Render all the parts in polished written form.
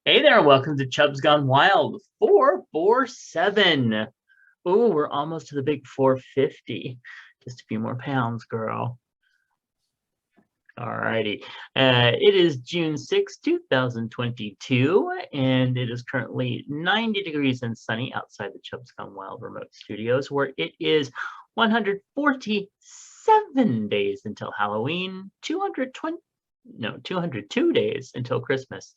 Hey there, welcome to Chubs Gone Wild 447. Oh, we're almost to the big 450. Just a few more pounds, girl. Alrighty. It is June 6th, 2022, and it is currently 90 degrees and sunny outside the Chubs Gone Wild remote studios, where it is 147 days until Halloween, 202 days until Christmas.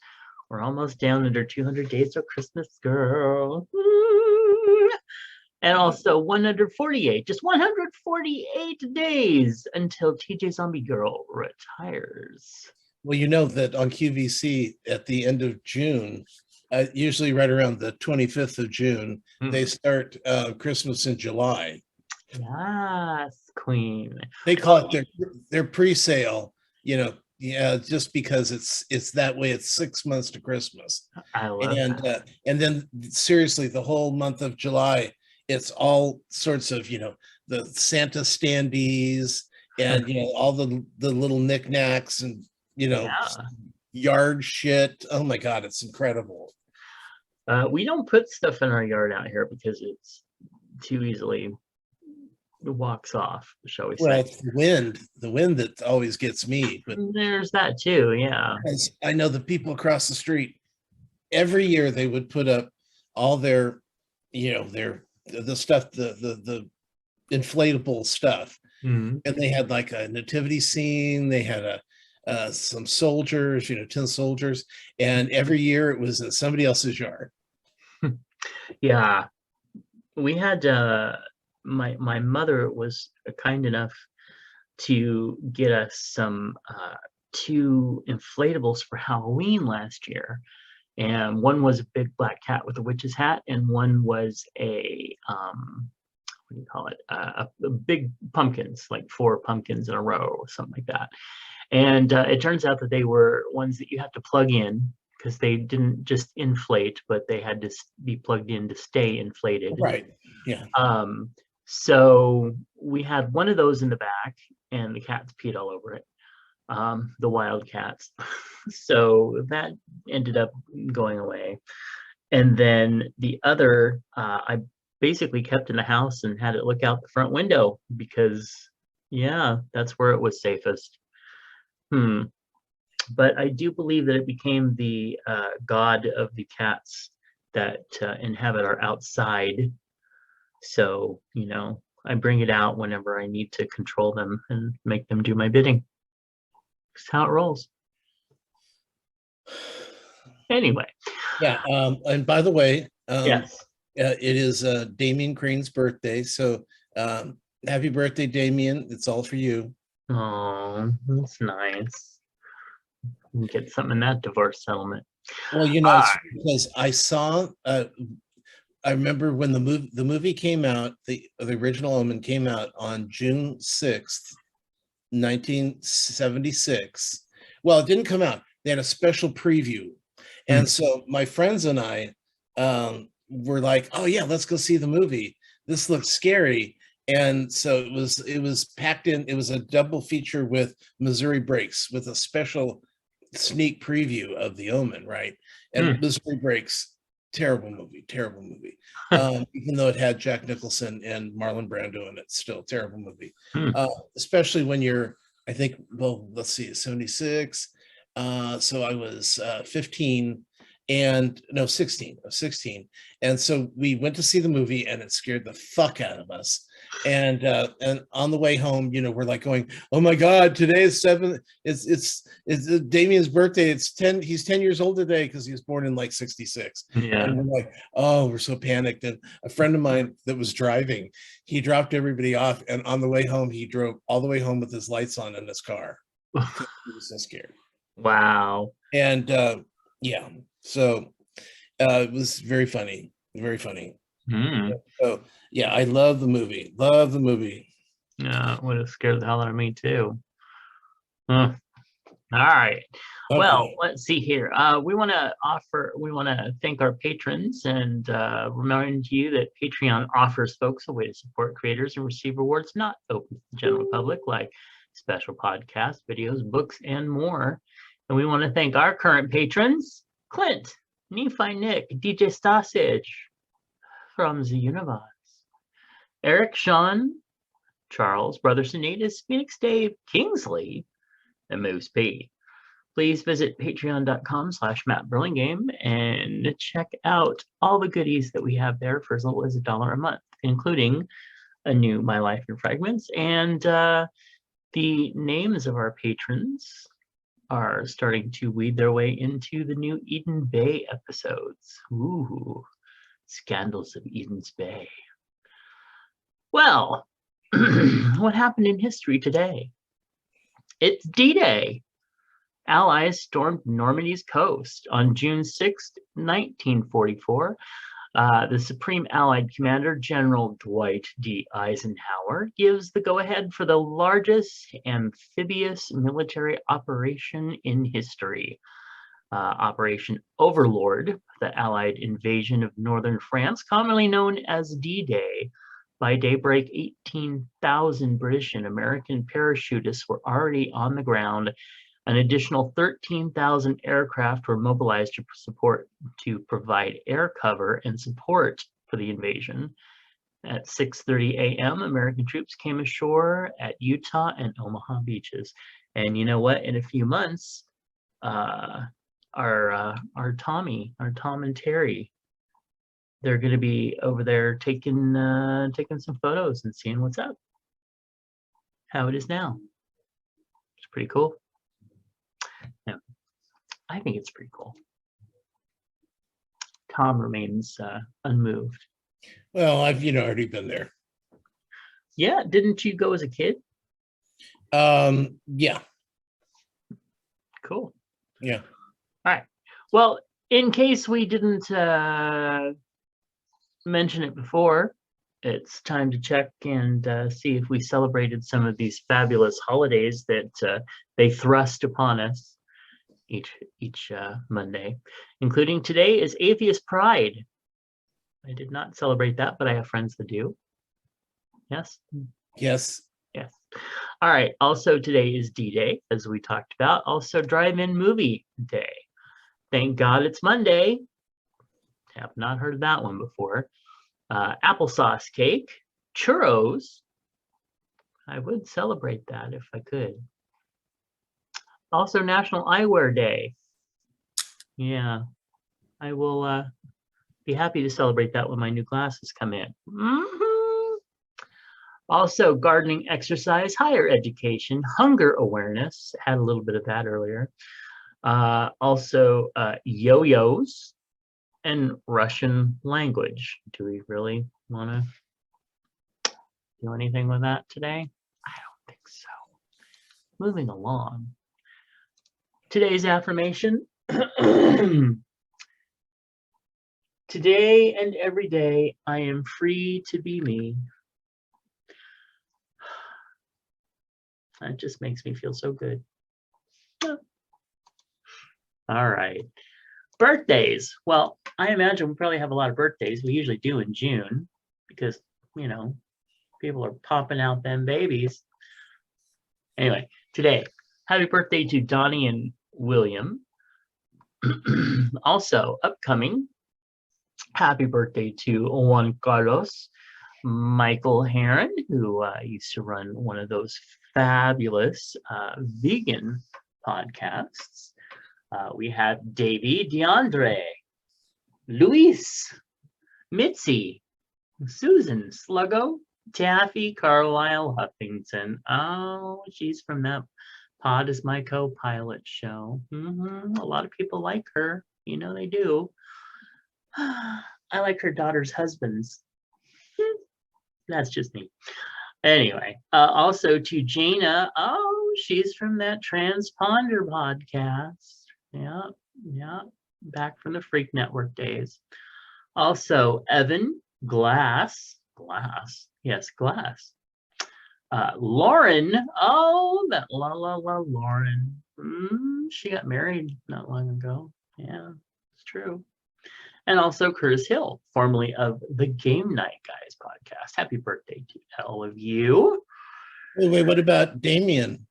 We're almost down under 200 days till Christmas, girl. Woo! And also 148, just 148 days until TJ Zombie Girl retires. Well, you know that on QVC at the end of June, usually right around the 25th of June, they start Christmas in July. Yes, Queen. They call it their pre-sale, just because it's that way. It's 6 months to Christmas. I love that. And then seriously, the whole month of July, it's all sorts of, the Santa standees and, all the little knickknacks and, yard shit. Oh my God, it's incredible. We don't put stuff in our yard out here because it's too easily walks off, shall we say. Well, it's the wind that always gets me. But there's that too, yeah. I know the people across the street, every year they would put up all their, the stuff, the inflatable stuff. And they had like a nativity scene. They had some soldiers, tin soldiers, and every year it was in somebody else's yard. Yeah, we had my mother was kind enough to get us some two inflatables for Halloween last year, and one was a big black cat with a witch's hat, and one was a what do you call it? A big pumpkins, like 4 pumpkins in a row or something like that. And it turns out that they were ones that you have to plug in because they didn't just inflate, but they had to be plugged in to stay inflated. Right. Yeah. So we had one of those in the back, and the cats peed all over it. The wild cats. So that ended up going away. And then the other, I basically kept in the house and had it look out the front window because, yeah, that's where it was safest. But I do believe that it became the god of the cats that inhabit our outside. So, I bring it out whenever I need to control them and make them do my bidding. That's how it rolls. Anyway. Yeah. And by the way, yes. It is Damien Crane's birthday. So happy birthday, Damien. It's all for you. Oh, that's nice. Get something in that divorce settlement. Well, it's because I saw I remember when the movie came out, the original Omen came out on June 6th, 1976. Well, it didn't come out. They had a special preview. And so my friends and I were like, oh yeah, let's go see the movie. This looks scary. And so it was packed in. It was a double feature with Missouri Breaks with a special sneak preview of The Omen, right? And Missouri Breaks, terrible movie. Even though it had Jack Nicholson and Marlon Brando in it, still terrible movie. Especially when you're, I think, well, let's see, 76. So I was 15 and no 16. I was 16. And so we went to see the movie and it scared the fuck out of us. And on the way home, we're like going, oh my God, today is 7. It's Damien's birthday. It's 10. He's 10 years old today because he was born in like 66. Yeah. And we're like, oh, we're so panicked. And a friend of mine that was driving, he dropped everybody off. And on the way home, he drove all the way home with his lights on in his car. He was so scared. Wow. And yeah, so it was very funny. Very funny. So yeah, I love the movie. Yeah, it would have scared the hell out of me too. All right. Okay. Well, let's see here. We want to thank our patrons and remind you that Patreon offers folks a way to support creators and receive rewards not open to the general public, like special podcasts, videos, books, and more. And we want to thank our current patrons, Clint, Nephi Nick, DJ Stasich from the Universe, Eric, Sean, Charles, Brother Sinitas, Phoenix Dave, Kingsley, and Moose P. Please visit patreon.com/Matt Burlingame and check out all the goodies that we have there for as little as $1 a month, including a new My Life in Fragments. And the names of our patrons are starting to weed their way into the new Eden Bay episodes. Ooh, Scandals of Eden's Bay. Well, what happened in history today? It's D-Day. Allies stormed Normandy's coast on June 6, 1944. The Supreme Allied Commander, General Dwight D. Eisenhower, gives the go-ahead for the largest amphibious military operation in history. Operation Overlord, the Allied invasion of northern France, commonly known as D-Day. By daybreak, 18,000 British and American parachutists were already on the ground. An additional 13,000 aircraft were mobilized to provide air cover and support for the invasion. At 6:30 a.m., American troops came ashore at Utah and Omaha beaches. And you know what? In a few months, our Tom and Terry, they're going to be over there taking some photos and seeing what's up, how it is now. It's pretty cool. Yeah, I think it's pretty cool. Tom remains unmoved. Well, I've already been there. Yeah, didn't you go as a kid? Yeah. Cool. Yeah. All right. Well, in case we didn't mention it before, it's time to check and see if we celebrated some of these fabulous holidays that they thrust upon us each Monday, including today is Atheist Pride. I did not celebrate that, but I have friends that do. Yes? Yes. Yes. All right. Also, today is D-Day, as we talked about. Also, Drive-In Movie Day. Thank God it's Monday. Have not heard of that one before. Applesauce cake, churros. I would celebrate that if I could. Also, National Eyewear Day. Yeah, I will be happy to celebrate that when my new glasses come in. Also, gardening, exercise, higher education, hunger awareness. Had a little bit of that earlier. Also, yo-yos and Russian language. Do we really want to do anything with that today? I don't think so. Moving along. Today's affirmation. Today and every day, I am free to be me. That just makes me feel so good. All right. Birthdays. Well, I imagine we probably have a lot of birthdays. We usually do in June because, people are popping out them babies. Anyway, today, happy birthday to Donnie and William. Also, upcoming, happy birthday to Juan Carlos, Michael Heron, who used to run one of those fabulous vegan podcasts. We have Davey, DeAndre, Luis, Mitzi, Susan, Sluggo, Taffy, Carlisle, Huffington. Oh, she's from that Pod is My Co-Pilot show. A lot of people like her. They do. I like her daughter's husbands. That's just me. Anyway, also to Jaina. Oh, she's from that Transponder podcast. Yeah. Back from the Freak Network days. Also, Evan, Glass. Yes, Glass. Lauren. Oh, that la Lauren. She got married not long ago. Yeah, it's true. And also Curtis Hill, formerly of the Game Night Guys podcast. Happy birthday to all of you. Wait, what about Damien?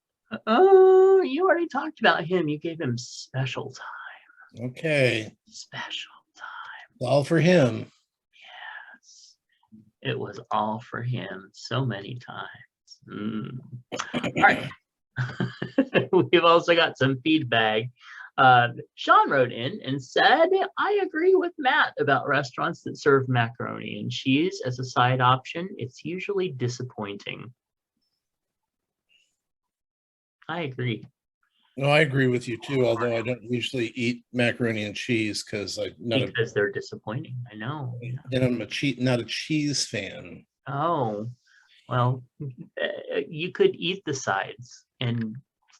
Oh, you already talked about him. You gave him special time. Okay. Special time. All for him. Yes. It was all for him so many times. All right. We've also got some feedback. Sean wrote in and said, I agree with Matt about restaurants that serve macaroni and cheese as a side option. It's usually disappointing. I agree. No, I agree with you too, although I don't usually eat macaroni and cheese because Because they're disappointing. I know. Yeah. and I'm not a cheese fan. Oh, well, you could eat the sides and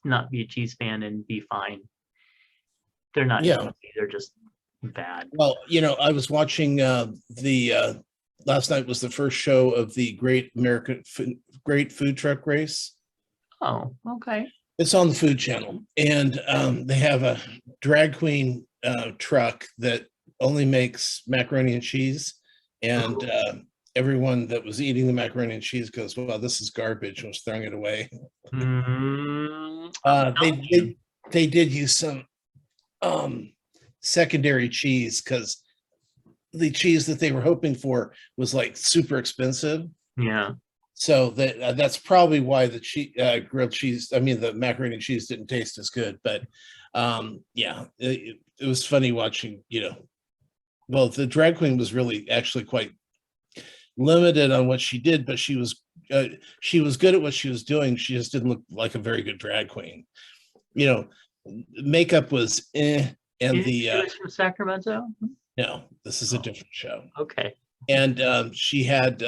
not be a cheese fan and be fine. They're not Yeah. cheesy, they're just bad. Well, I was watching the last night was the first show of the Great Food Truck Race. Oh, okay. It's on the Food Channel, and they have a drag queen truck that only makes macaroni and cheese, and everyone that was eating the macaroni and cheese goes, "Well, this is garbage," and was throwing it away. They did use some secondary cheese because the cheese that they were hoping for was like super expensive. Yeah. So that's probably why the grilled cheese, I mean, the macaroni and cheese didn't taste as good. But yeah, it was funny watching, well, the drag queen was really actually quite limited on what she did, but she was good at what she was doing. She just didn't look like a very good drag queen. Makeup was and she was from Sacramento? No, this is a different show. Okay. And she had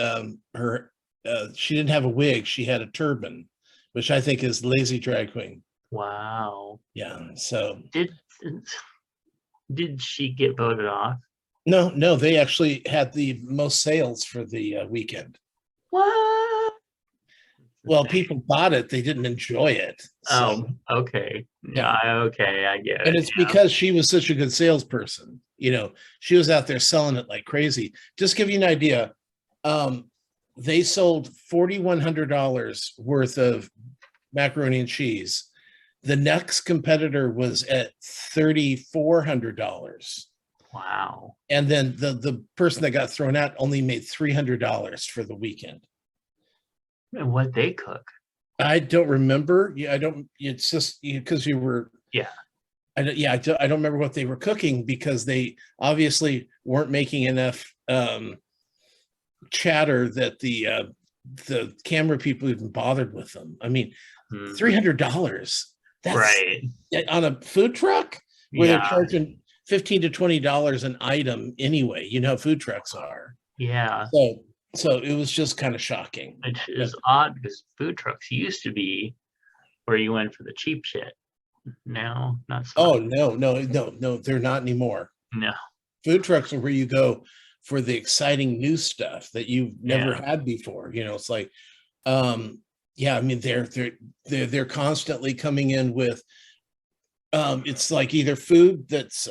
she didn't have a wig, she had a turban, which I think is lazy drag queen. Wow. Yeah. So did she get voted off? No, they actually had the most sales for the weekend. What? Well, people bought it, they didn't enjoy it. So. Oh, okay. Yeah, okay, I get it. And it's because she was such a good salesperson. She was out there selling it like crazy. Just give you an idea, they sold $4,100 worth of macaroni and cheese. The next competitor was at $3,400. Wow. And then the person that got thrown out only made $300 for the weekend. And what they cook? I don't remember. Yeah, I don't. It's just because you were. Yeah. I don't remember what they were cooking because they obviously weren't making enough chatter that the camera people even bothered with them. I mean, $300. That's right on a food truck where they're charging $15 to $20 an item anyway. You know how food trucks are. Yeah. So it was just kind of shocking. It is odd because food trucks used to be where you went for the cheap shit. Now, not so much. No, they're not anymore. No. Food trucks are where you go for the exciting new stuff that you've never had before. It's like, I mean, they're constantly coming in with, it's like either food that's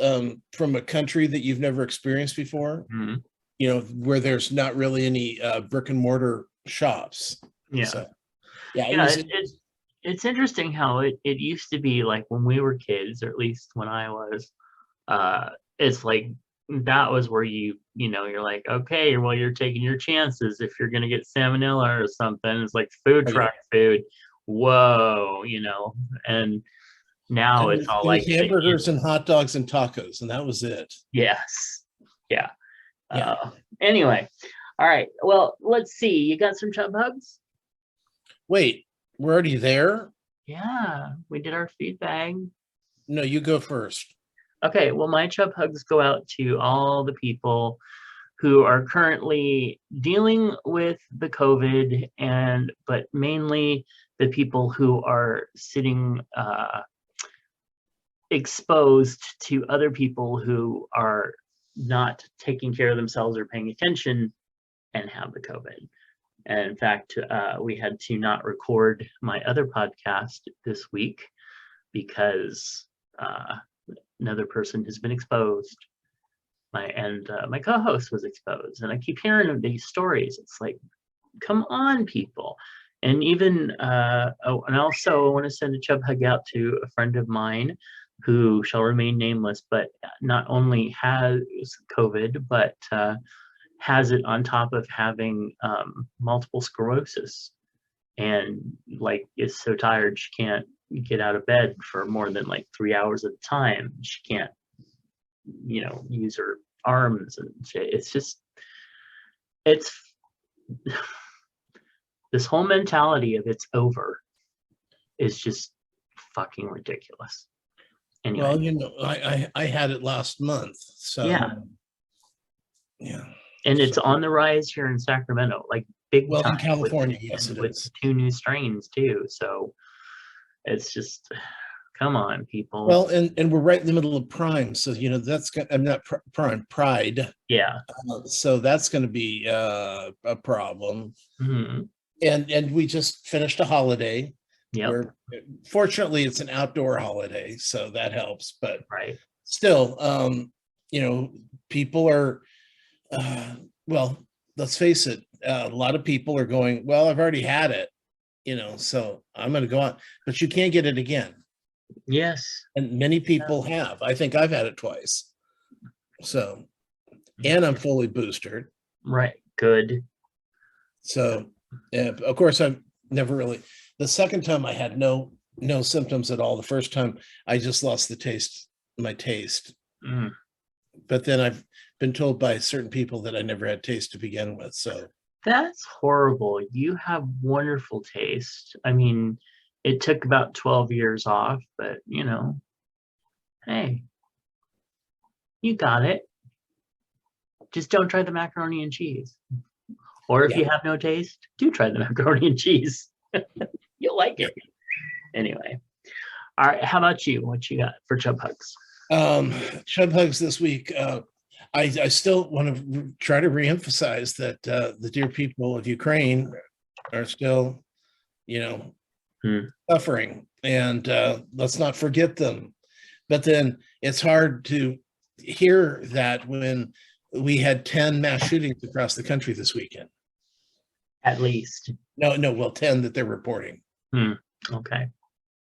from a country that you've never experienced before, where there's not really any brick and mortar shops. Yeah. So, it's interesting how it used to be like when we were kids, or at least when I was, it's like that was where you're like, okay, well, you're taking your chances if you're gonna get salmonella or something. It's like food truck food. Whoa, and now it's all like hamburgers and hot dogs and tacos, and that was it. Yes. Yeah. Anyway, all right. Well, let's see. You got some chub hugs? Wait, we're already there? Yeah, we did our feedback. No, you go first. Okay, well, my chub hugs go out to all the people who are currently dealing with the COVID, but mainly the people who are sitting exposed to other people who are not taking care of themselves or paying attention and have the COVID. And in fact, we had to not record my other podcast this week because another person has been exposed. My co-host was exposed, and I keep hearing of these stories. It's like, come on, people. And even and also I want to send a chub hug out to a friend of mine who shall remain nameless, but not only has COVID, but has it on top of having multiple sclerosis, and like is so tired she can't get out of bed for more than like 3 hours at a time. She can't, use her arms and shit. It's this whole mentality of it's over is just fucking ridiculous. Anyway. Well, I had it last month, so Yeah. Yeah. And it's on the rise here in Sacramento, like big time. In California, yes, it with is. 2 new strains too. So it's just, come on, people. Well, and we're right in the middle of Prime, so that's I'm not Prime, Pride. Yeah. So that's going to be a problem. Mm-hmm. And we just finished a holiday. Yeah. Where fortunately it's an outdoor holiday, so that helps. But right. Still, people are. Well, let's face it. A lot of people are going, well, I've already had it, so I'm going to go on. But you can't get it again. Yes. And many people have. I think I've had it twice. So, and I'm fully boosted. Right. Good. So, of course, I've never really. The second time I had no symptoms at all. The first time I just lost my taste. Mm. But then I've been told by certain people that I never had taste to begin with. So that's horrible. You have wonderful taste. I mean, it took about 12 years off, but hey, you got it. Just don't try the macaroni and cheese. Or if you have no taste, do try the macaroni and cheese. You'll like it. Anyway. All right. How about you? What you got for Chub Hugs? Chub Hugs this week. I still want to try to reemphasize that the dear people of Ukraine are still, suffering, and let's not forget them. But then it's hard to hear that when we had 10 mass shootings across the country this weekend. At least. No, well, 10 that they're reporting. Okay.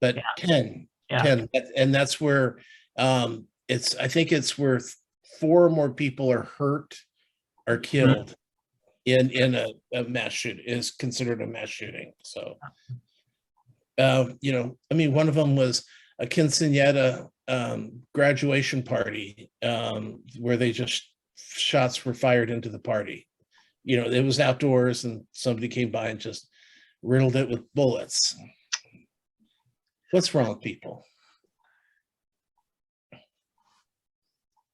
But 10, and that's where I think it's where 4 more people are hurt or killed in a mass shooting, is considered a mass shooting. So, one of them was a quinceañera graduation party where they just shots were fired into the party. It was outdoors and somebody came by and just riddled it with bullets. What's wrong with people?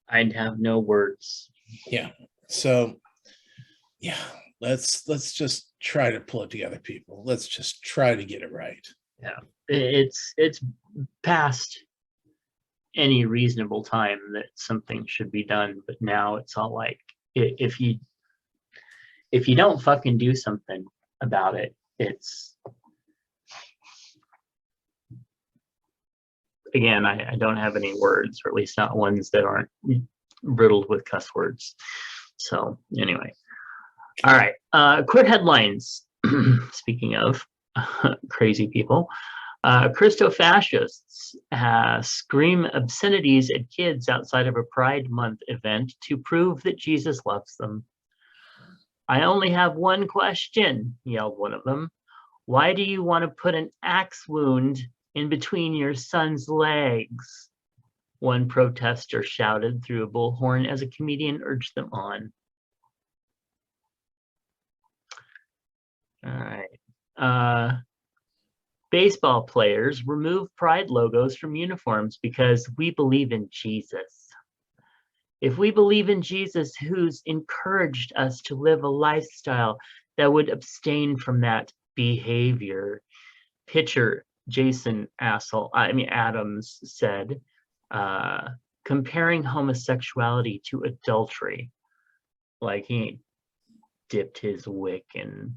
I'd have no words. Yeah. So, yeah, let's just try to pull it together, people. Let's just try to get it right. Yeah. It's past any reasonable time that something should be done, but now it's all like, if you don't fucking do something about it, it's, again, I don't have any words, or at least not ones that aren't riddled with cuss words. So anyway, all right. Quick headlines. Speaking of crazy people, Christo-fascists scream obscenities at kids outside of a Pride Month event to prove that Jesus loves them. I only have one question, yelled one of them. Why do you want to put an axe wound in between your son's legs? One protester shouted through a bullhorn as a comedian urged them on. All right. Baseball players remove pride logos from uniforms because we believe in Jesus. If we believe in Jesus, who's encouraged us to live a lifestyle that would abstain from that behavior, pitcher Jason Adams said, comparing homosexuality to adultery. Like he ain't dipped his wick in.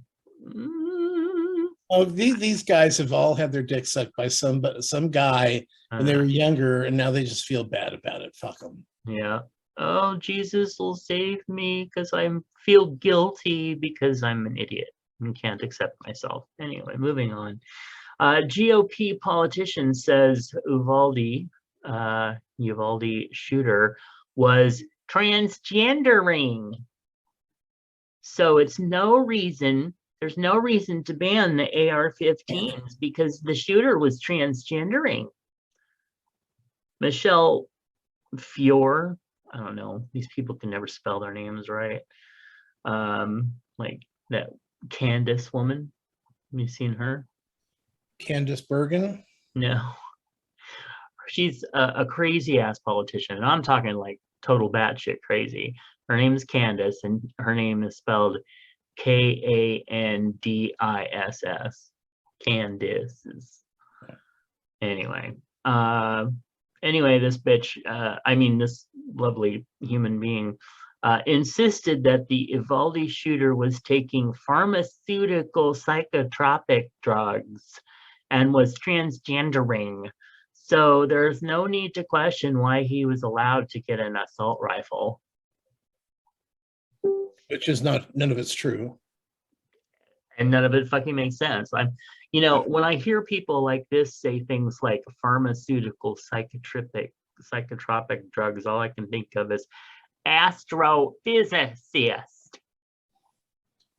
Oh, these guys have all had their dick sucked by some guy when they were younger, and now they just feel bad about it. Fuck them. Yeah. Oh, Jesus will save me because I feel guilty because I'm an idiot and can't accept myself. Anyway, moving on. GOP politician says Uvalde Uvalde shooter was transgendering. So there's no reason to ban the AR-15s because the shooter was transgendering. Michelle Fior, I don't know, these people can never spell their names right. Like that Candace woman. Have you seen her? Candace Bergen? No. She's a crazy ass politician. And I'm talking like total batshit crazy. Her name is Candace, and her name is spelled Kandiss. Candace is anyway. Anyway, this bitch, this lovely human being, insisted that the Uvalde shooter was taking pharmaceutical psychotropic drugs and was transgendering. So there's no need to question why he was allowed to get an assault rifle. Which is none of it's true. And none of it fucking makes sense. When I hear people like this say things like pharmaceutical psychotropic drugs, all I can think of is astrophysicist.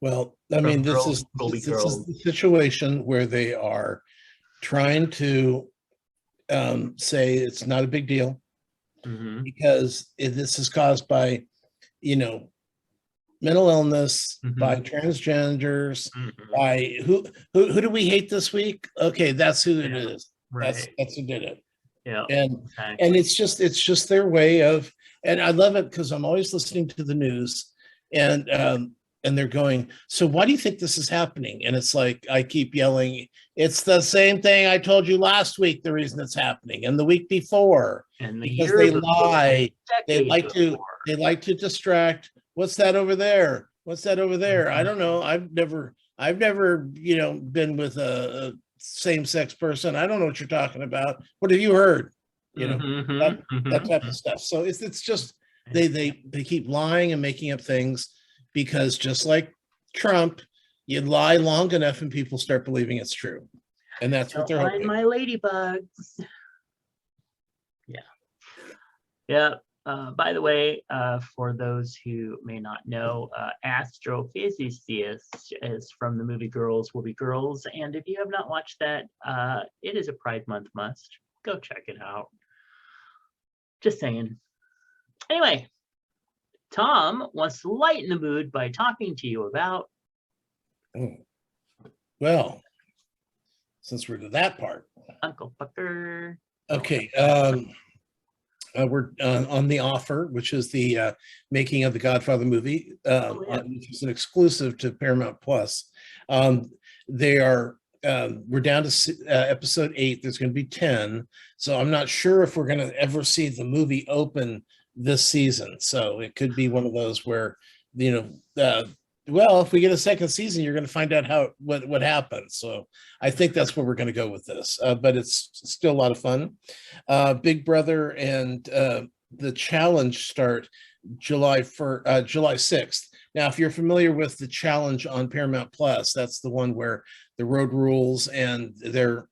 Well, this is the situation where they are trying to say it's not a big deal because this is caused by, mental illness, by transgenders, by who do we hate this week? Okay, that's who it is. Right. That's who did it. Yeah. And it's just their way of, and I love it because I'm always listening to the news and they're going, so why do you think this is happening? And it's like, I keep yelling, it's the same thing I told you last week, the reason it's happening, and the week before, and because they lie. They like to distract. What's that over there? What's that over there? I don't know. I've never, been with a same-sex person. I don't know what you're talking about. What have you heard? That type of stuff. So it's just, they keep lying and making up things because just like Trump, you lie long enough and people start believing it's true. And that's what they're hoping. My ladybugs. Yeah. Yeah. By the way, for those who may not know, astrophysicist is from the movie Girls Will Be Girls. And if you have not watched that, it is a Pride Month must. Go check it out. Just saying. Anyway, Tom wants to lighten the mood by talking to you about. Well, since we're to that part. Uncle Fucker. Okay. We're on The Offer, which is the making of the Godfather movie, which is an exclusive to Paramount Plus. They are, we're down to episode 8. There's going to be 10. So I'm not sure if we're going to ever see the movie open this season. So it could be one of those where, well, if we get a second season, you're going to find out what happens. So I think that's where we're going to go with this. But it's still a lot of fun. Big Brother and the Challenge start July 6th. Now, if you're familiar with the Challenge on Paramount Plus, that's the one where the road rules and they're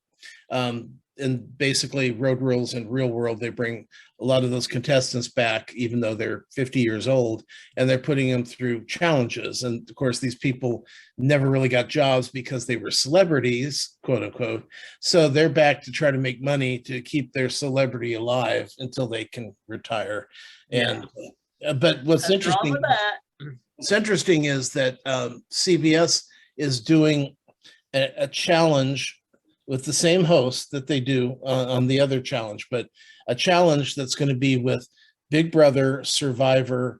and basically Road Rules in Real World, they bring a lot of those contestants back, even though they're 50 years old, and they're putting them through challenges. And of course, these people never really got jobs because they were celebrities, quote unquote. So they're back to try to make money to keep their celebrity alive until they can retire. And but what's interesting is that CBS is doing a challenge with the same host that they do on the other challenge, but a challenge that's going to be with Big Brother, Survivor,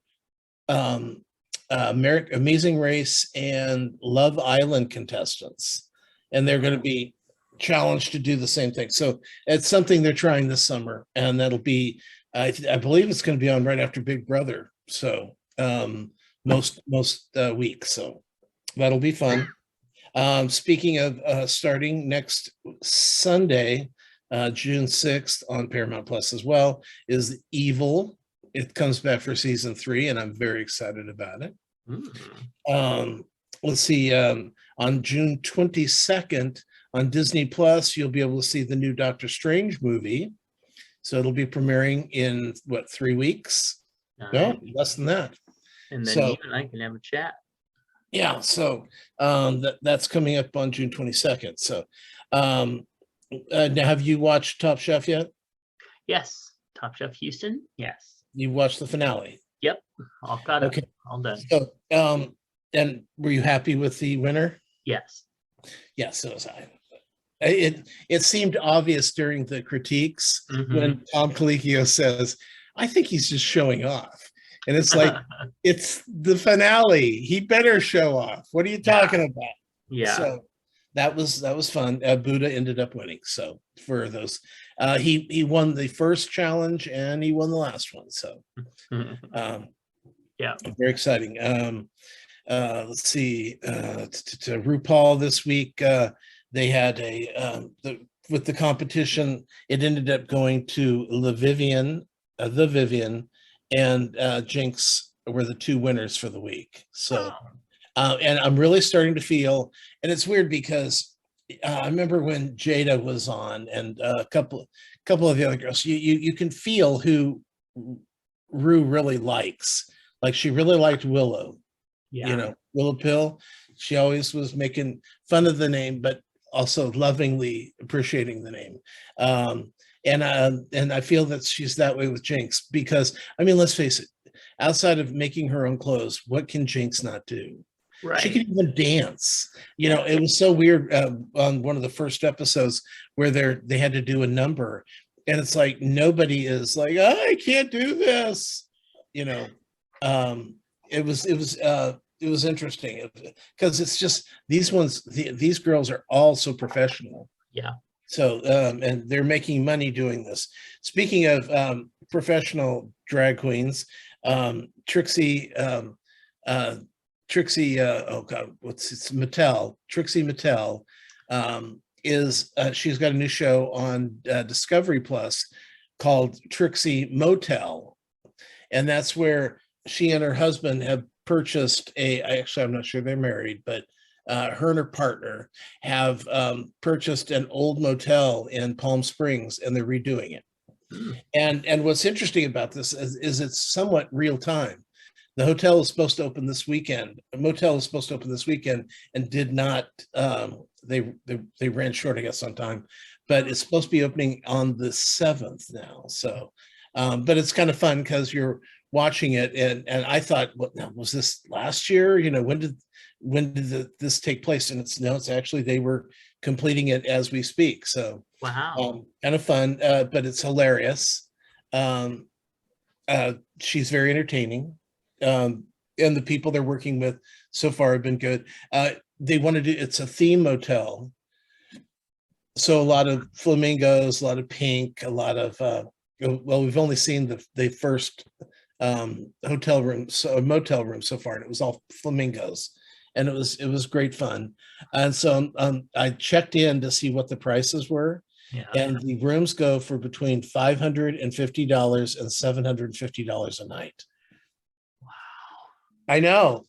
Amazing Race, and Love Island contestants. And they're going to be challenged to do the same thing. So it's something they're trying this summer, and that'll be, I believe it's going to be on right after Big Brother. So most weeks. So that'll be fun. Speaking of starting next Sunday, June 6th on Paramount Plus as well, is Evil. It comes back for season 3, and I'm very excited about it. Let's see, on June 22nd on Disney Plus, you'll be able to see the new Doctor Strange movie. So it'll be premiering in what, 3 weeks? No, less than that. And then So you and I can have a chat. yeah, so that's coming up on June 22nd. So now, have you watched Top Chef yet? Yes. Top Chef Houston. Yes. You watched the finale. Yep. All caught up. Okay. All done. So and were you happy with the winner? Yes. Yeah, so was I. It seemed obvious during the critiques when Tom Colicchio says, I think he's just showing off. And it's like, it's the finale. He better show off. What are you talking about? Yeah. So that was fun. Buddha ended up winning. So for those, he won the first challenge and he won the last one. So yeah, very exciting. Let's see, to RuPaul this week, they had with the competition, it ended up going to the Vivian, and Jinx were the two winners for the week. So, and I'm really starting to feel, and it's weird because I remember when Jada was on, and a couple of the other girls, you can feel who Rue really likes. Like she really liked Willow. yeah. Willow Pill. She always was making fun of the name, but also lovingly appreciating the name. And I feel that she's that way with Jinx because, I mean, let's face it, outside of making her own clothes, what can Jinx not do? Right. She can even dance. It was so weird on one of the first episodes where they had to do a number, and it's like nobody is like, oh, I can't do this. It was interesting because it's just these girls are all so professional. Yeah. So and they're making money doing this. Speaking of professional drag queens, Trixie Mattel, Trixie Mattel, she's got a new show on Discovery Plus called Trixie Motel, and that's where she and her husband have purchased actually, I'm not sure they're married, but her and her partner have purchased an old motel in Palm Springs, and they're redoing it. And what's interesting about this is it's somewhat real time. The hotel is supposed to open this weekend. A motel is supposed to open this weekend and did not. They ran short, I guess, on time, but it's supposed to be opening on the 7th now. So, but it's kind of fun because you're watching it, and I thought, what now, was this last year? When did this take place? And it's actually they were completing it as we speak. So wow, kind of fun, but it's hilarious. She's very entertaining, and the people they're working with so far have been good. They want to do, it's a theme motel, so a lot of flamingos, a lot of pink, a lot of well, we've only seen the first hotel room, so motel room so far, and it was all flamingos, and it was great fun. And so I checked in to see what the prices were, and the rooms go for between $550 and $750 a night. wow. I know.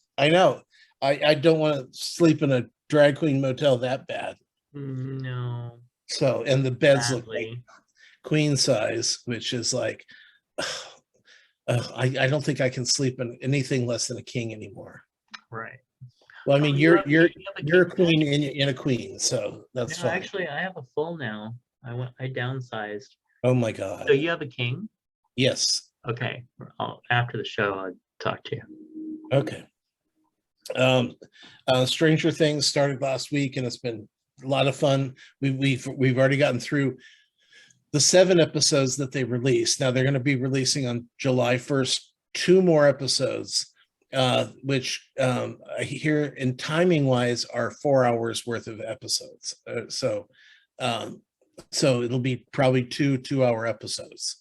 I don't want to sleep in a drag queen motel that bad. No. So, and the beds Sadly. look like queen size, which is like, I don't think I can sleep in anything less than a king anymore. Right. Well, I mean, you're a queen in a queen, so that's fine. Actually, I have a full now. I downsized. Oh my God. So you have a king? Yes. Okay. After the show, I'll talk to you. Okay. Stranger Things started last week, and it's been a lot of fun. We've already gotten through the 7 episodes that they released. Now they're going to be releasing on July 1st 2 more episodes, which I hear in timing wise are 4 hours worth of episodes. So it'll be probably 2-hour episodes.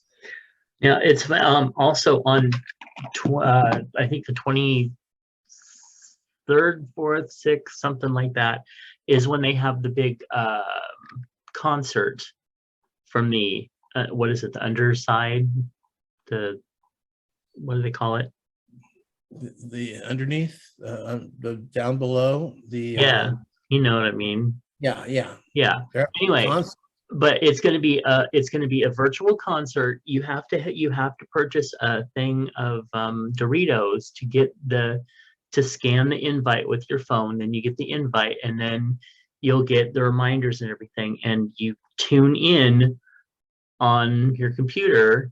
Yeah, it's also on I think the 23rd, 4th, 6th, something like that, is when they have the big concert from the what is it, the underside, what do they call it? The underneath, the down below, the you know what I mean. yeah. Anyway, but it's going to be a virtual concert. You have to purchase a thing of Doritos to get the to scan the invite with your phone. Then you get the invite, and then you'll get the reminders and everything. And you tune in on your computer,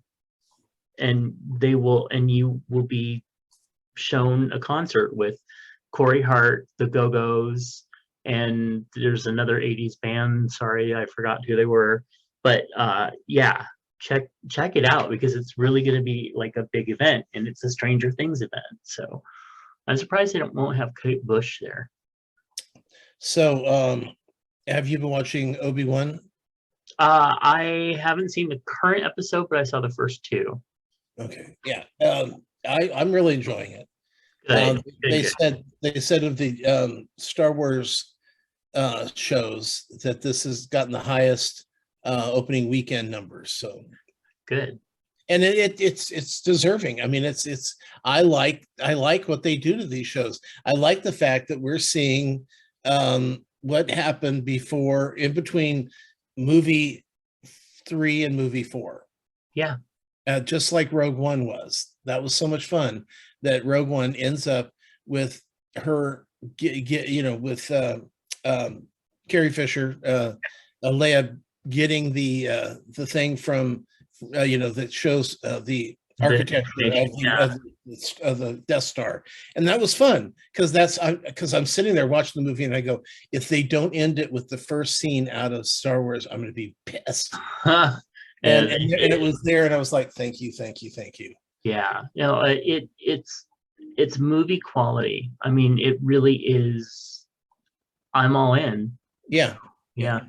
and you will be shown a concert with Corey Hart, the Go Go's, and there's another 80s band. Sorry, I forgot who they were. But yeah, check it out because it's really going to be like a big event, and it's a Stranger Things event. So I'm surprised won't have Kate Bush there. So, have you been watching Obi-Wan? I haven't seen the current episode, but I saw the first two. Okay, yeah, I'm really enjoying it. Good, They good. said of the Star Wars shows that this has gotten the highest opening weekend numbers. So Good. and it's deserving. I mean, it's I like what they do to these shows. I like the fact that we're seeing what happened before in between movie 3 and movie 4. Yeah. Just like Rogue One was. That was so much fun that Rogue One ends up with her with Carrie Fisher, Leia getting the thing from that shows the The architecture yeah. of the Death Star, and that was fun because I'm sitting there watching the movie and I go, if they don't end it with the first scene out of Star Wars, I'm going to be pissed. Huh. And it was there, and I was like, thank you, thank you, thank you. Yeah, it's movie quality. I mean, it really is. I'm all in. Yeah. Yeah.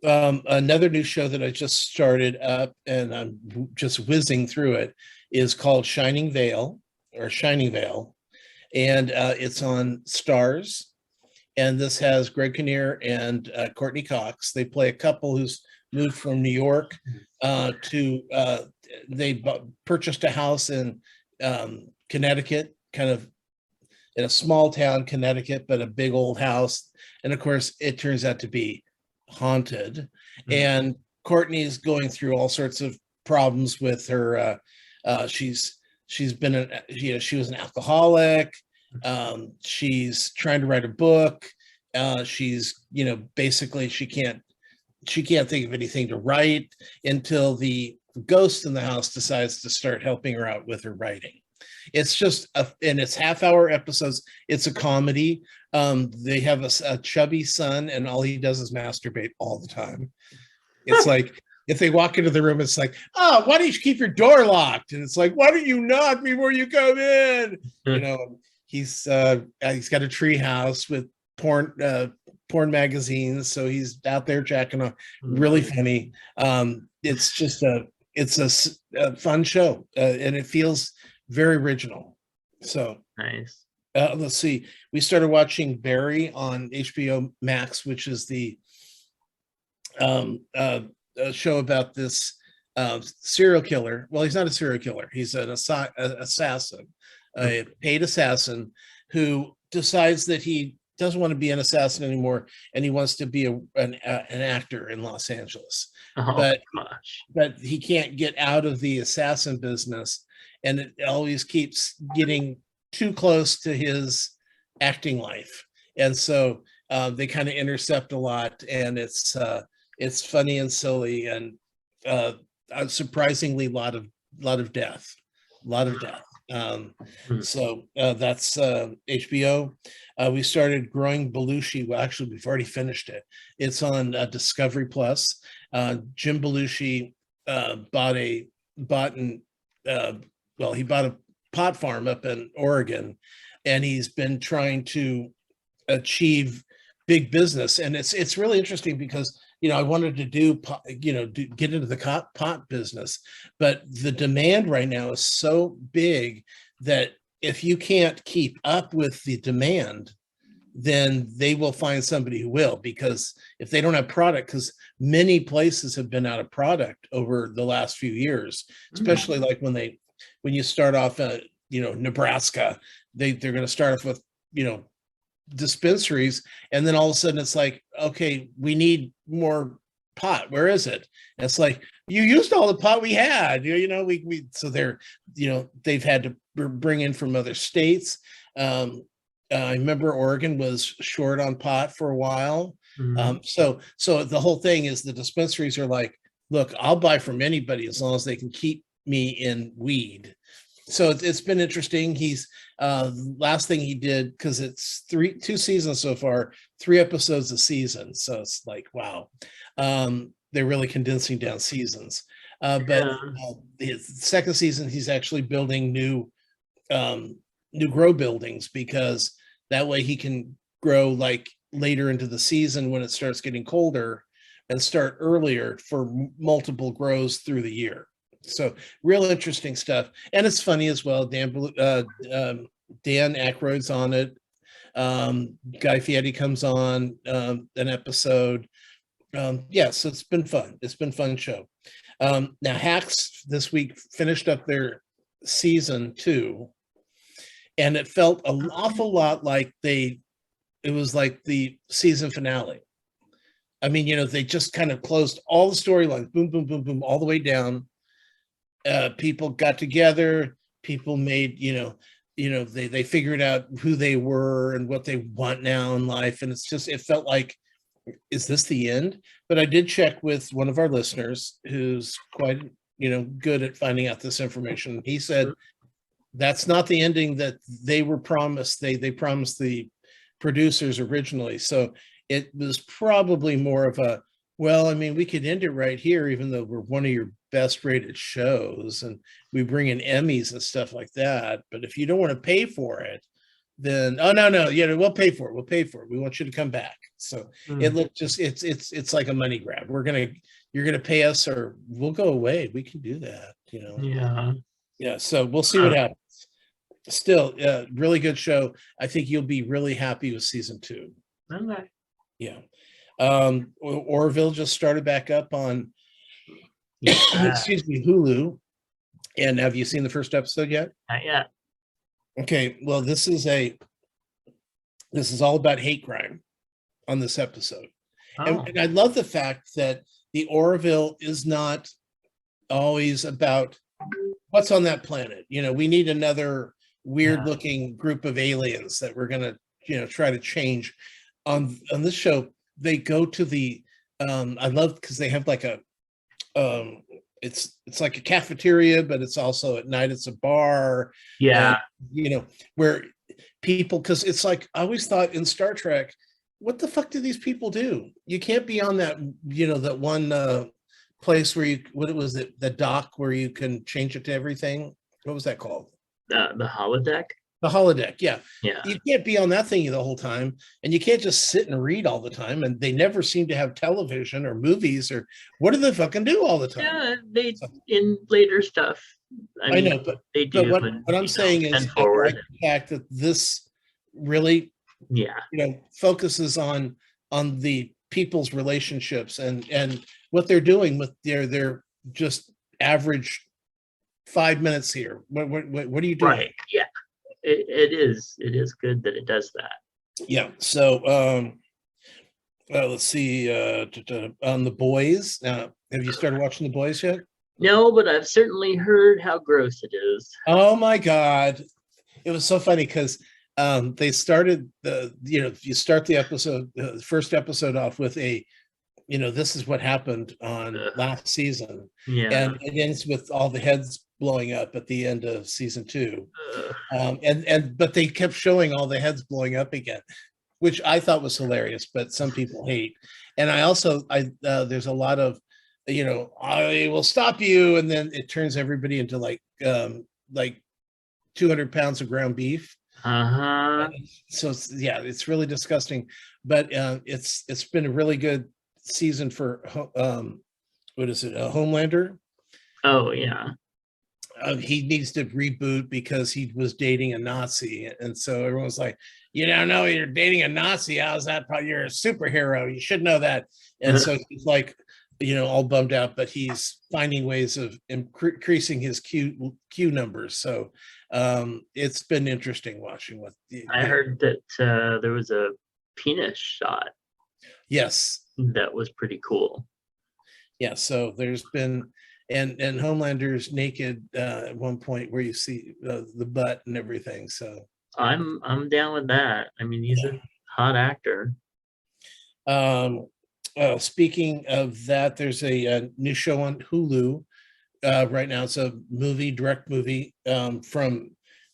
Another new show that I just started up and I'm just whizzing through it is called Shining Vale, and it's on Stars. And this has Greg Kinnear and Courtney Cox. They play a couple who's moved from New York they purchased a house in Connecticut, kind of in a small town, Connecticut, but a big old house. And of course, it turns out to be haunted. And Courtney's going through all sorts of problems with her. She's been she was an alcoholic. She's trying to write a book. She's basically she can't think of anything to write until the ghost in the house decides to start helping her out with her writing. It's just and it's half-hour episodes. It's a comedy. They have a chubby son, and all he does is masturbate all the time. It's like if they walk into the room, it's like, oh, why don't you keep your door locked? And it's like, why don't you knock before you come in? He's got a tree house with porn magazines, so he's out there jacking off. Really funny. It's just a fun show, and it feels very original. So Nice. Let's see. We started watching Barry on HBO Max, which is the show about this serial killer. Well, he's not a serial killer. He's an assassin, a paid assassin who decides that he doesn't want to be an assassin anymore, and he wants to be an actor in Los Angeles. Oh, but he can't get out of the assassin business, and it always keeps getting too close to his acting life. And so they kind of intercept a lot, and it's funny and silly, and surprisingly lot of death. So that's HBO. We started growing Belushi. Well, actually, we've already finished it. It's on Discovery Plus. Jim Belushi bought a pot farm up in Oregon, and he's been trying to achieve big business. And it's really interesting because I wanted to get into the pot business, but the demand right now is so big that if you can't keep up with the demand, then they will find somebody who will, because if they don't have product, because many places have been out of product over the last few years, especially like when you start off Nebraska, they're going to start off with dispensaries, and then all of a sudden it's like, okay, we need more pot, where is it? And it's like, you used all the pot we had. So they're, they've had to bring in from other states. I remember Oregon was short on pot for a while. So the whole thing is the dispensaries are like, look, I'll buy from anybody as long as they can keep me in weed. So it's been interesting. He's last thing he did, because it's 2 seasons so far, 3 episodes a season. So it's like, wow, they're really condensing down seasons. But his second season, he's actually building new grow buildings, because that way he can grow like later into the season when it starts getting colder, and start earlier for multiple grows through the year. So real interesting stuff. And it's funny as well. Dan Aykroyd's on it. Guy Fieri comes on an episode. So it's been fun. It's been a fun show. Now Hacks this week finished up their season 2, and it felt an awful lot like it was like the season finale. I mean, they just kind of closed all the storylines, boom, boom, boom, boom, all the way down. People got together, people made, they figured out who they were and what they want now in life. And it felt like, is this the end? But I did check with one of our listeners who's quite, good at finding out this information. He said, that's not the ending that they were promised. They promised the producers originally. So it was probably more of a, well, I mean, we could end it right here, even though we're one of your best rated shows and we bring in Emmys and stuff like that. But if you don't want to pay for it, then, oh, no, we'll pay for it. We'll pay for it. We want you to come back. So it looked it's like a money grab. You're going to pay us or we'll go away. We can do that, Yeah. So we'll see what happens. Still, really good show. I think you'll be really happy with season 2. Okay. Yeah. Orville just started back up on Hulu. And have you seen the first episode yet? Not yet. Okay, well, this is all about hate crime on this episode. And I love the fact that the Orville is not always about what's on that planet. We need another weird looking group of aliens that we're going to try to change. On this show, they go to the I love, because they have like a it's like a cafeteria, but it's also at night it's a bar. Where people, because it's like, I always thought in Star Trek, what the fuck do these people do? You can't be on that that one place where the dock where you can change it to everything. What was that called? The holodeck. The holodeck, yeah. Yeah. You can't be on that thing the whole time, and you can't just sit and read all the time. And they never seem to have television or movies, or what do they fucking do all the time? Yeah, they in later stuff. I know, but they do. But what I'm saying is, I like the fact that this really, focuses on the people's relationships and what they're doing with their just average 5 minutes here. What are you doing? Right. Yeah. It is good that it does that. Yeah. So let's see, on The Boys. Have you started watching The Boys yet? No, but I've certainly heard how gross it is. Oh my God. It was so funny because they started you start the first episode off with this is what happened on last season. Yeah. And it ends with all the heads blowing up at the end of season 2. But they kept showing all the heads blowing up again, which I thought was hilarious, but some people hate. And I also, there's a lot of, I will stop you. And then it turns everybody into like 200 pounds of ground beef. So it's really disgusting, but it's been a really good season for what is it, Homelander? Oh yeah. He needs to reboot because he was dating a Nazi, and so everyone's like, you don't know you're dating a Nazi, how's that? You're a superhero, you should know that. And so he's like, all bummed out, but he's finding ways of increasing his Q numbers. So it's been interesting watching what I heard that there was a penis shot. Yes, that was pretty cool. Yeah, so there's been, and Homelander's naked at one point where you see the butt and everything. So I'm down with that. I mean, he's a hot actor. speaking of that, there's a new show on Hulu right now. It's a direct movie from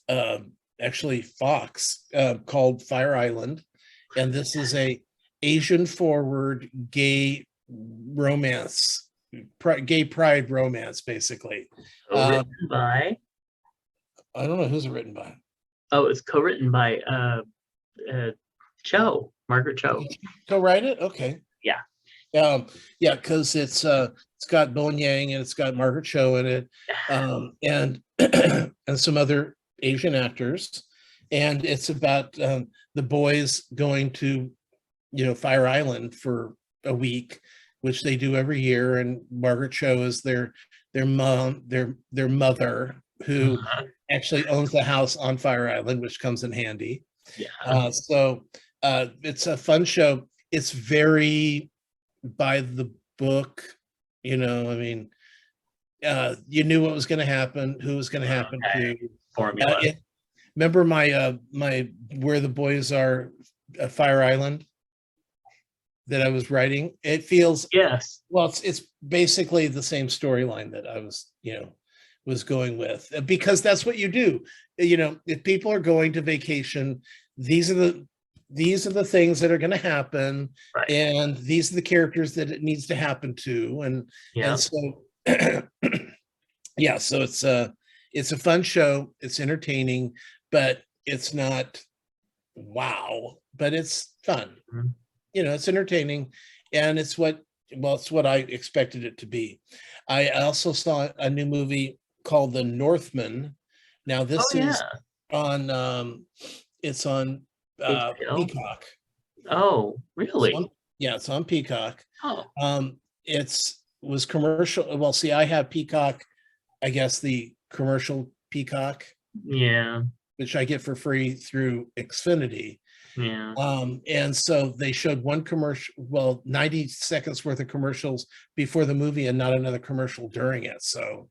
uh, actually Fox called Fire Island, and this is a Asian forward gay romance, gay pride romance, basically. Co-written by. I don't know who's it written by. Oh, it's co-written by uh Margaret Cho. Co-write it? Okay. Yeah. Yeah, because it's got Bowen Yang and it's got Margaret Cho in it, and and some other Asian actors, and it's about the boys going to Fire Island for a week, which they do every year, and Margaret Cho is their mom, their mother, who actually owns the house on Fire Island, which comes in handy. Yeah. So it's a fun show. It's very by the book, I mean, you knew what was going to happen, who was going to happen to. Formula. Remember my Where the Boys Are, Fire Island, that I was writing? It feels, Yes. well, it's basically the same storyline that I was going with, because that's what you do. If people are going to vacation, these are the things that are going to happen, Right. and these are the characters that it needs to happen to, and so yeah, so it's a fun show, it's entertaining, but it's not wow, but it's fun. Mhm. It's entertaining, and it's what I expected it to be. I also saw a new movie called The Northman. Now this is on it's on HBO? Peacock. Oh, really? It's on Peacock. Oh. It's was commercial. Well, see, I have Peacock, I guess the commercial Peacock, Yeah. which I get for free through Xfinity. Yeah. And so they showed one commercial, 90 seconds worth of commercials before the movie and not another commercial during it. So,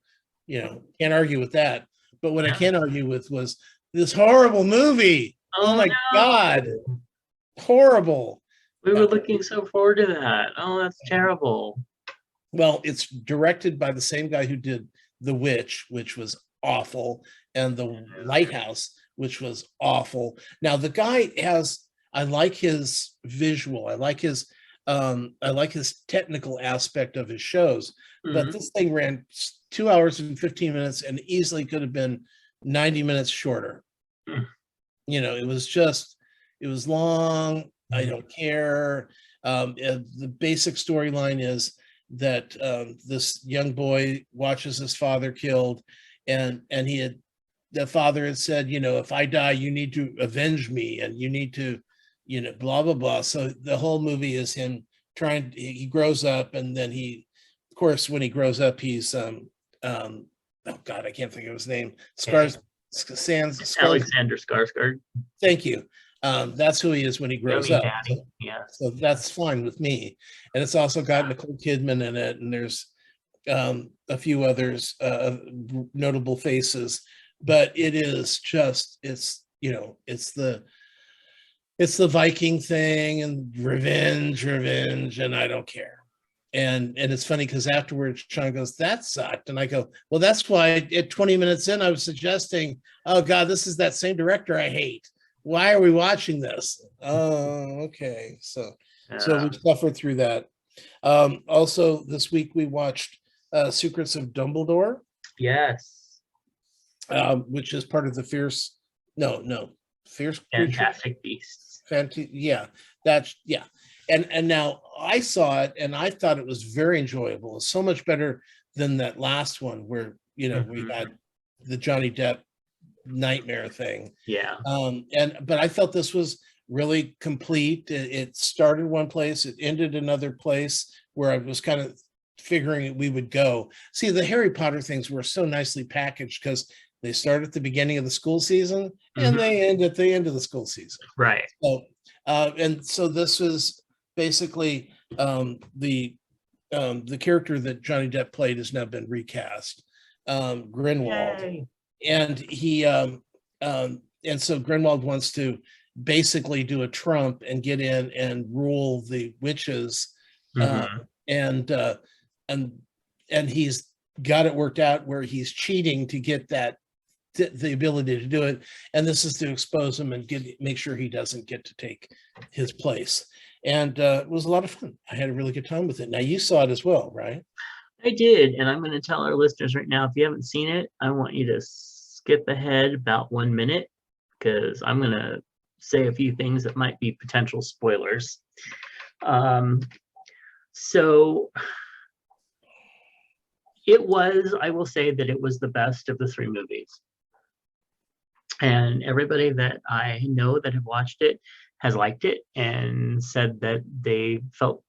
can't argue with that. But what I can argue with was this horrible movie. Oh my God. Horrible. We were looking so forward to that. Oh, that's terrible. Well, it's directed by the same guy who did The Witch, which was awful, and The Lighthouse, which was awful. Now the guy I like his visual, I like his technical aspect of his shows, but this thing ran 2 hours and 15 minutes and easily could have been 90 minutes shorter. It was long. I don't care. The basic storyline is that this young boy watches his father killed, and the father had said, if I die, you need to avenge me, and you need to, blah blah blah. So the whole movie is him he grows up, and then of course, when he grows up, he's oh God, I can't think of his name. Alexander Skarsgård. Thank you. That's who he is when he grows up. So that's fine with me. And it's also got Nicole Kidman in it, and there's a few others, notable faces. But it is just, it's the Viking thing and revenge, and I don't care. And it's funny because afterwards Sean goes, that sucked. And I go, well, that's why at 20 minutes in, I was suggesting, oh God, this is that same director I hate. Why are we watching this? Oh, okay. So we suffered through that. Also this week we watched Secrets of Dumbledore. Yes. Which is part of the Fierce Fantastic Beasts. And now I saw it and I thought it was very enjoyable. It's so much better than that last one where we had the Johnny Depp nightmare thing. Yeah. But I felt this was really complete. It started one place, it ended another place where I was kind of figuring we would go. See, the Harry Potter things were so nicely packaged because they start at the beginning of the school season and they end at the end of the school season. Right. So, and so this was basically the the character that Johnny Depp played has now been recast, Grinwald, Yay. and and so Grinwald wants to basically do a Trump and get in and rule the witches, uh, Hmm. and uh, and and he's got it worked out where he's cheating to get that the ability to do it, and this is to expose him and make sure he doesn't get to take his place. And it was a lot of fun. I had a really good time with it. Now you saw it as well, right? I did, and I'm going to tell our listeners right now, if you haven't seen it, I want you to skip ahead about 1 minute because I'm going to say a few things that might be potential spoilers. Um, so I will say that it was the best of the three movies. And everybody that I know that have watched it has liked it and said that they felt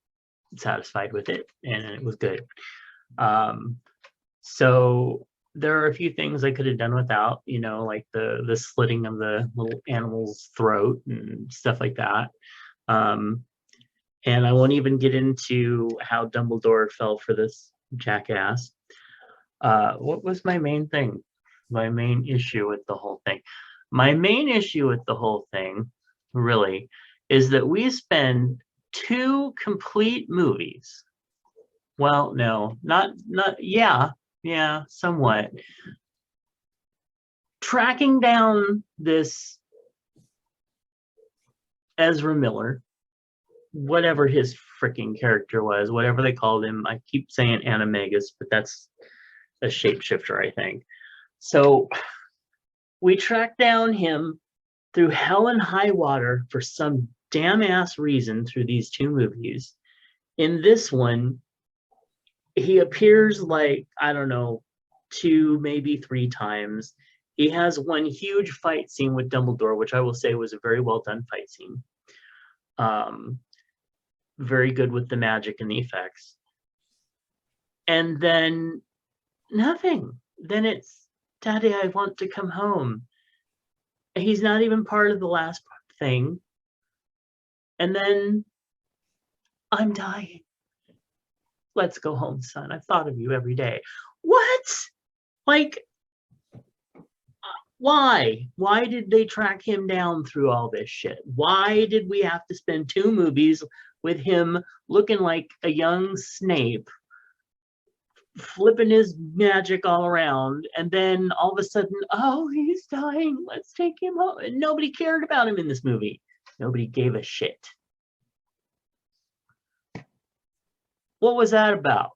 satisfied with it and it was good. Um, so there are a few things I could have done without, like the slitting of the little animal's throat and stuff like that. Um, and I won't even get into how Dumbledore fell for this jackass. What was my main thing? My main issue with the whole thing? My main issue with the whole thing, really, is that we spend 2 complete movies. Well, no, yeah, somewhat. Tracking down this Ezra Miller, whatever his freaking character was, whatever they called him. I keep saying Animagus, but that's a shapeshifter, I think. So we track down him through hell and high water for some damn ass reason through these 2 movies. In this one, he appears like, I don't know, 2, maybe 3 times. He has one huge fight scene with Dumbledore, which I will say was a very well done fight scene. Very good with the magic and the effects. And then nothing. Then it's, Daddy, I want to come home. He's not even part of the last thing. And then I'm dying. Let's go home, son. I've thought of you every day. What? Like, why? Why did they track him down through all this shit? Why did we have to spend 2 movies with him looking like a young Snape, flipping his magic all around, and then all of a sudden, oh, he's dying. Let's take him home. And nobody cared about him in this movie. Nobody gave a shit. What was that about?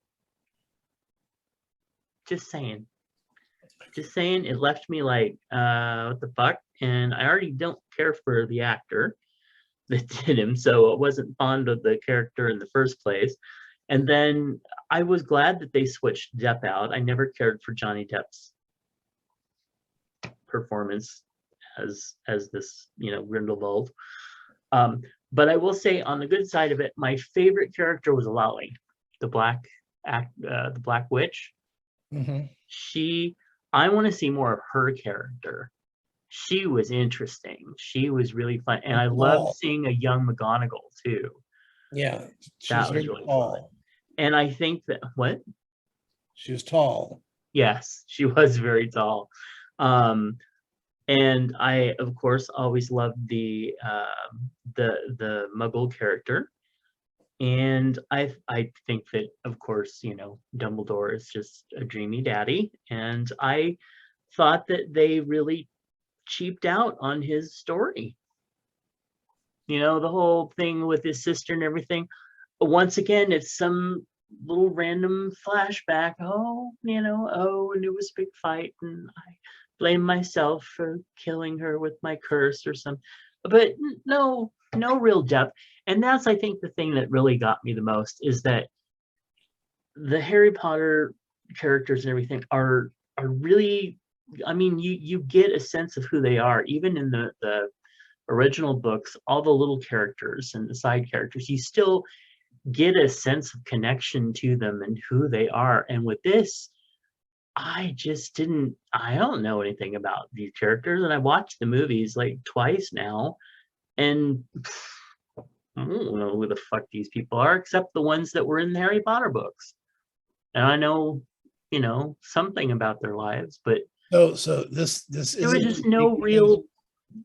Just saying. Just saying, it left me like, what the fuck? And I already don't care for the actor that did him, so I wasn't fond of the character in the first place. And then I was glad that they switched Depp out. I never cared for Johnny Depp's performance as this, Grindelwald. But I will say, on the good side of it, my favorite character was Lolly, the the Black Witch. Mm-hmm. I want to see more of her character. She was interesting. She was really fun. And I loved seeing a young McGonagall too. Yeah, That was really fun. And I think that, what? She was tall. Yes, she was very tall. And I, of course, always loved the Muggle character. And I think that, of course, Dumbledore is just a dreamy daddy. And I thought that they really cheaped out on his story. The whole thing with his sister and everything. Once again, it's some little random flashback. Oh, and it was a big fight, and I blame myself for killing her with my curse or something. But no real depth. And that's, I think, the thing that really got me the most is that the Harry Potter characters and everything are really, I mean, you get a sense of who they are, even in the original books. All the little characters and the side characters, you still get a sense of connection to them and who they are. And with this, I don't know anything about these characters, and I watched the movies like twice now, and I don't know who the fuck these people are, except the ones that were in the Harry Potter books. And I know, something about their lives, but So this there was isn't just just no because real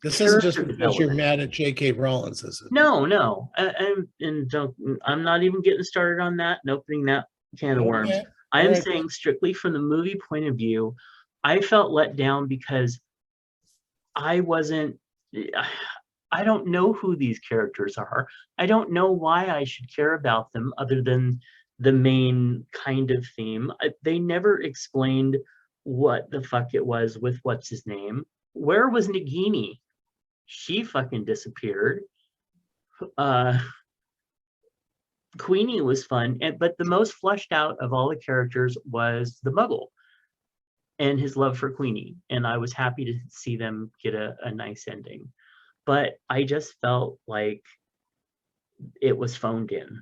this isn't just character because you're development. mad at J.K. Rowling, is it? No, no. I'm not even getting started on that and opening that can of worms. Okay. I All am right. saying strictly from the movie point of view, I felt let down because I wasn't I don't know who these characters are. I don't know why I should care about them other than the main kind of theme. They never explained what the fuck it was with what's his name. Where was Nagini? She fucking disappeared. Uh, Queenie was fun, but the most fleshed out of all the characters was the Muggle and his love for Queenie, and I was happy to see them get a nice ending. But I just felt like it was phoned in.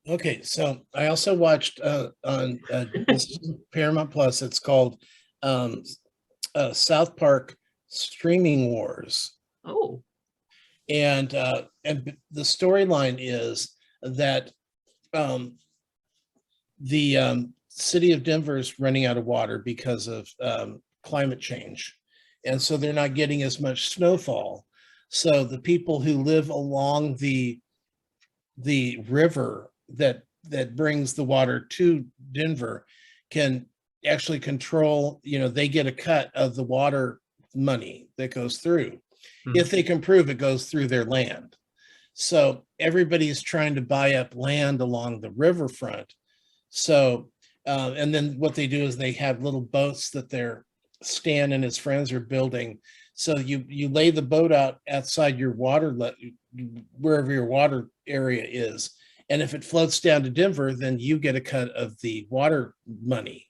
Okay. So I also watched on this is Paramount Plus. It's called um, South Park Streaming Wars, Oh, and the storyline is that um, the city of Denver is running out of water because of climate change. And so they're not getting as much snowfall. So the people who live along the river that brings the water to Denver can actually control, they get a cut of the water money that goes through. hmm. If they can prove it goes through their land. So everybody's trying to buy up land along the riverfront. So, and then what they do is they have little boats that Stan and his friends are building. So you lay the boat out outside your wherever your water area is. And if it floats down to Denver, then you get a cut of the water money.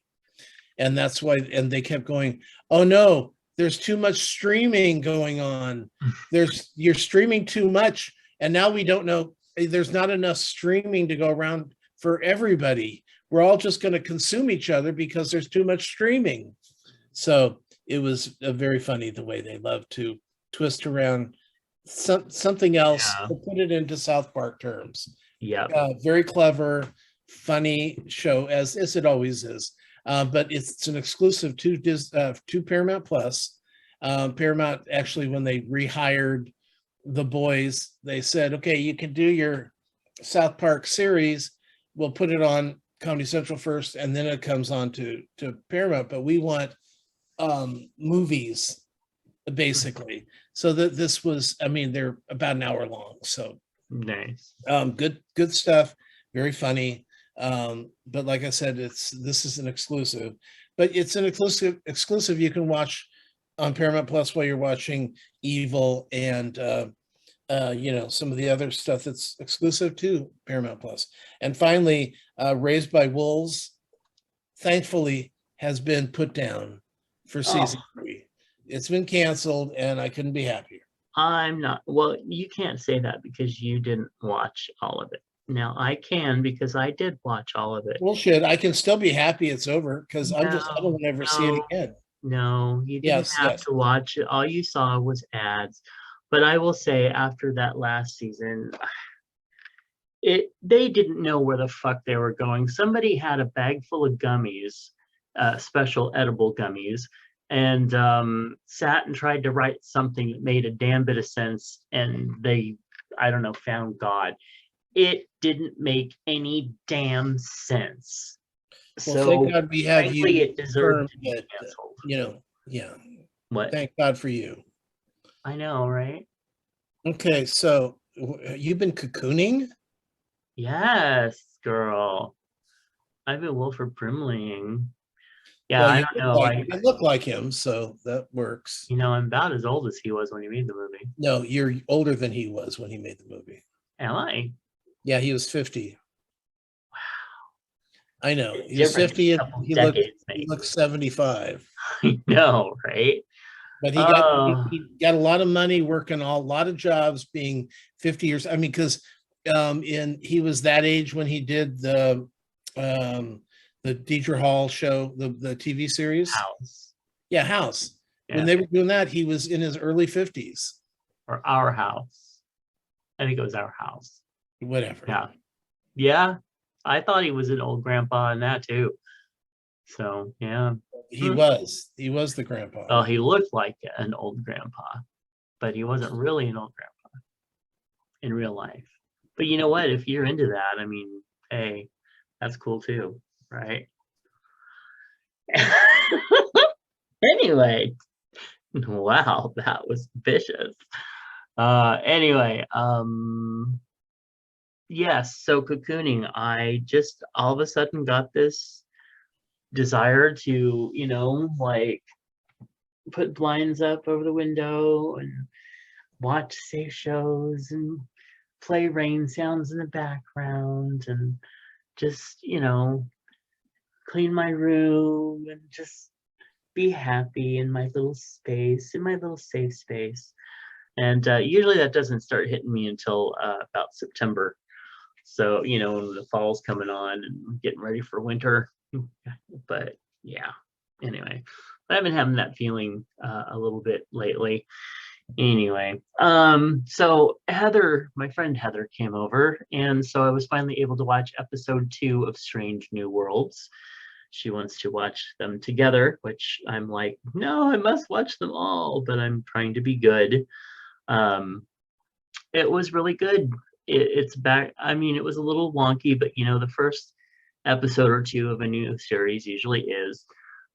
And that's why, and they kept going, oh no, there's too much streaming going on. You're streaming too much. And now we don't know, there's not enough streaming to go around for everybody. We're all just going to consume each other because there's too much streaming. So it was very funny the way they love to twist around something else Yeah. to put it into South Park terms. Yep. Very clever, funny show as it always is. But it's an exclusive to Paramount Plus. Paramount actually, when they rehired the boys, they said, "Okay, you can do your South Park series. We'll put it on Comedy Central first, and then it comes on to Paramount. But we want movies, basically." So that this was, I mean, they're about an hour long. So Nice. good stuff, very funny. But like I said, this is an exclusive, but it's an exclusive you can watch on Paramount Plus while you're watching Evil and some of the other stuff that's exclusive to Paramount Plus. And finally, Raised by Wolves, thankfully, has been put down for Oh, season 3. It's been canceled, and I couldn't be happier. I'm not. Well, you can't say that because you didn't watch all of it. Now I can because I did watch all of it. Bullshit. I can still be happy it's over because I don't No, want to ever see it no, again. no, you didn't Yes, have yes. to watch it. All you saw was ads. But I will say, after that last season, they didn't know where the fuck they were going. Somebody had a bag full of gummies, special edible gummies, and sat and tried to write something that made a damn bit of sense, and they, I don't know, found God. It didn't make any damn sense. Well, thank So, God we have frankly, you it deserved confirmed to be that, canceled. yeah. What? Thank God for you. I know, right? Okay, so you've been cocooning? Yes, girl. I've been Wilford Brimleying. Yeah, Well, I don't know. you look like him, so that works. I'm about as old as he was when he made the movie. No, you're older than he was when he made the movie. Am I? Yeah, he was 50. I know. The He was difference 50 a and couple he decades looked makes. 75. I know, right? But Oh, he got a lot of money working a lot of jobs being 50 years. I mean, because he was that age when he did um the Deidre Hall show, the TV series. house. Yeah, House. When Yeah, they were doing that, he was in his early 50s. or our house. I think it was our house. Whatever. Yeah. Yeah. I thought he was an old grandpa in that too. So yeah. He was the grandpa. Well, he looked like an old grandpa, but he wasn't really an old grandpa in real life. But you know what? If you're into that, I mean, hey, that's cool too, right? Anyway, wow, that was vicious. Anyway, yes, so cocooning, I just all of a sudden got this desire to, like put blinds up over the window and watch safe shows and play rain sounds in the background and just, clean my room and just be happy in my little space, in my little safe space. And usually that doesn't start hitting me until about September. So, when the fall's coming on and getting ready for winter. But yeah, anyway, I've been having that feeling a little bit lately. Anyway, so Heather, my friend Heather came over, and so I was finally able to watch episode 2 of Strange New Worlds. She wants to watch them together, which I'm like, no, I must watch them all, but I'm trying to be good. It was really good. It's back. I mean, it was a little wonky, but the first episode or two of a new series usually is.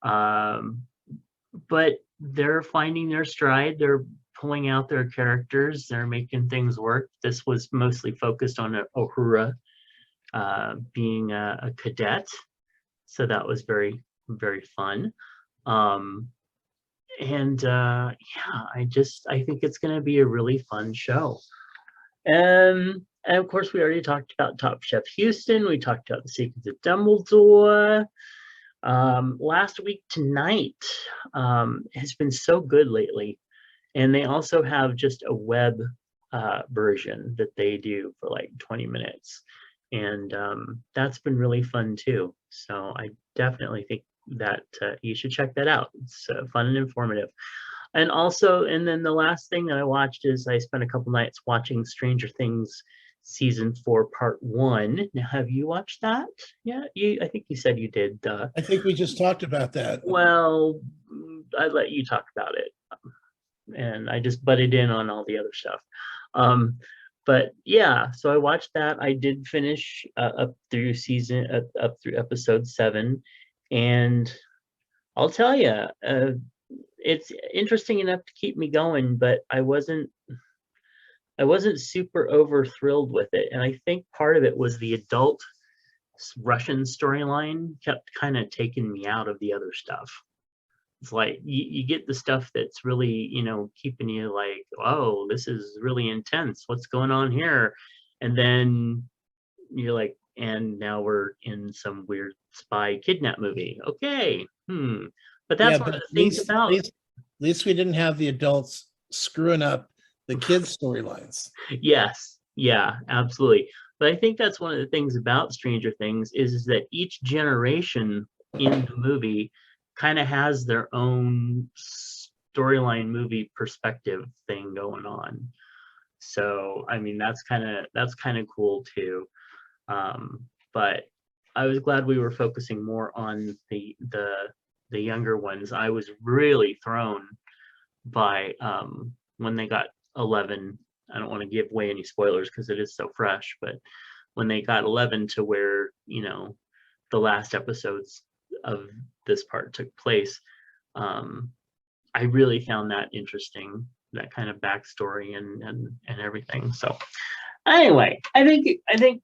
But they're finding their stride. They're pulling out their characters. They're making things work. This was mostly focused on Uhura being a cadet. So that was very, very fun. And yeah, I think it's going to be a really fun show. And of course, we already talked about Top Chef Houston. We talked about The Secrets of Dumbledore. Last week tonight has been so good lately. And they also have just a web version that they do for like 20 minutes. And that's been really fun too. So I definitely think that you should check that out. It's fun and informative. And also, and then the last thing that I watched is I spent a couple nights watching Stranger Things season 4 part 1. Now, have you watched that? Yeah, I think you said you did. I think we just talked about that. Well, I let you talk about it, and I just butted in on all the other stuff. But yeah, so I watched that. I did finish up through episode 7, and I'll tell you, it's interesting enough to keep me going, but I wasn't super over thrilled with it. And I think part of it was the adult Russian storyline kept kind of taking me out of the other stuff. It's like you get the stuff that's really, keeping you like, oh, this is really intense. What's going on here? And then you're like, and now we're in some weird spy kidnap movie. Okay. But that's one of the things about. At least we didn't have the adults screwing up the kids' storylines. Yes. Yeah, absolutely. But I think that's one of the things about Stranger Things is that each generation in the movie kind of has their own storyline movie perspective thing going on. So, I mean, that's kind of cool too. But I was glad we were focusing more on the younger ones. I was really thrown by when they got 11. I don't want to give away any spoilers because it is so fresh, but when they got 11 to where, the last episodes of this part took place, I really found that interesting, that kind of backstory and everything. So anyway, I think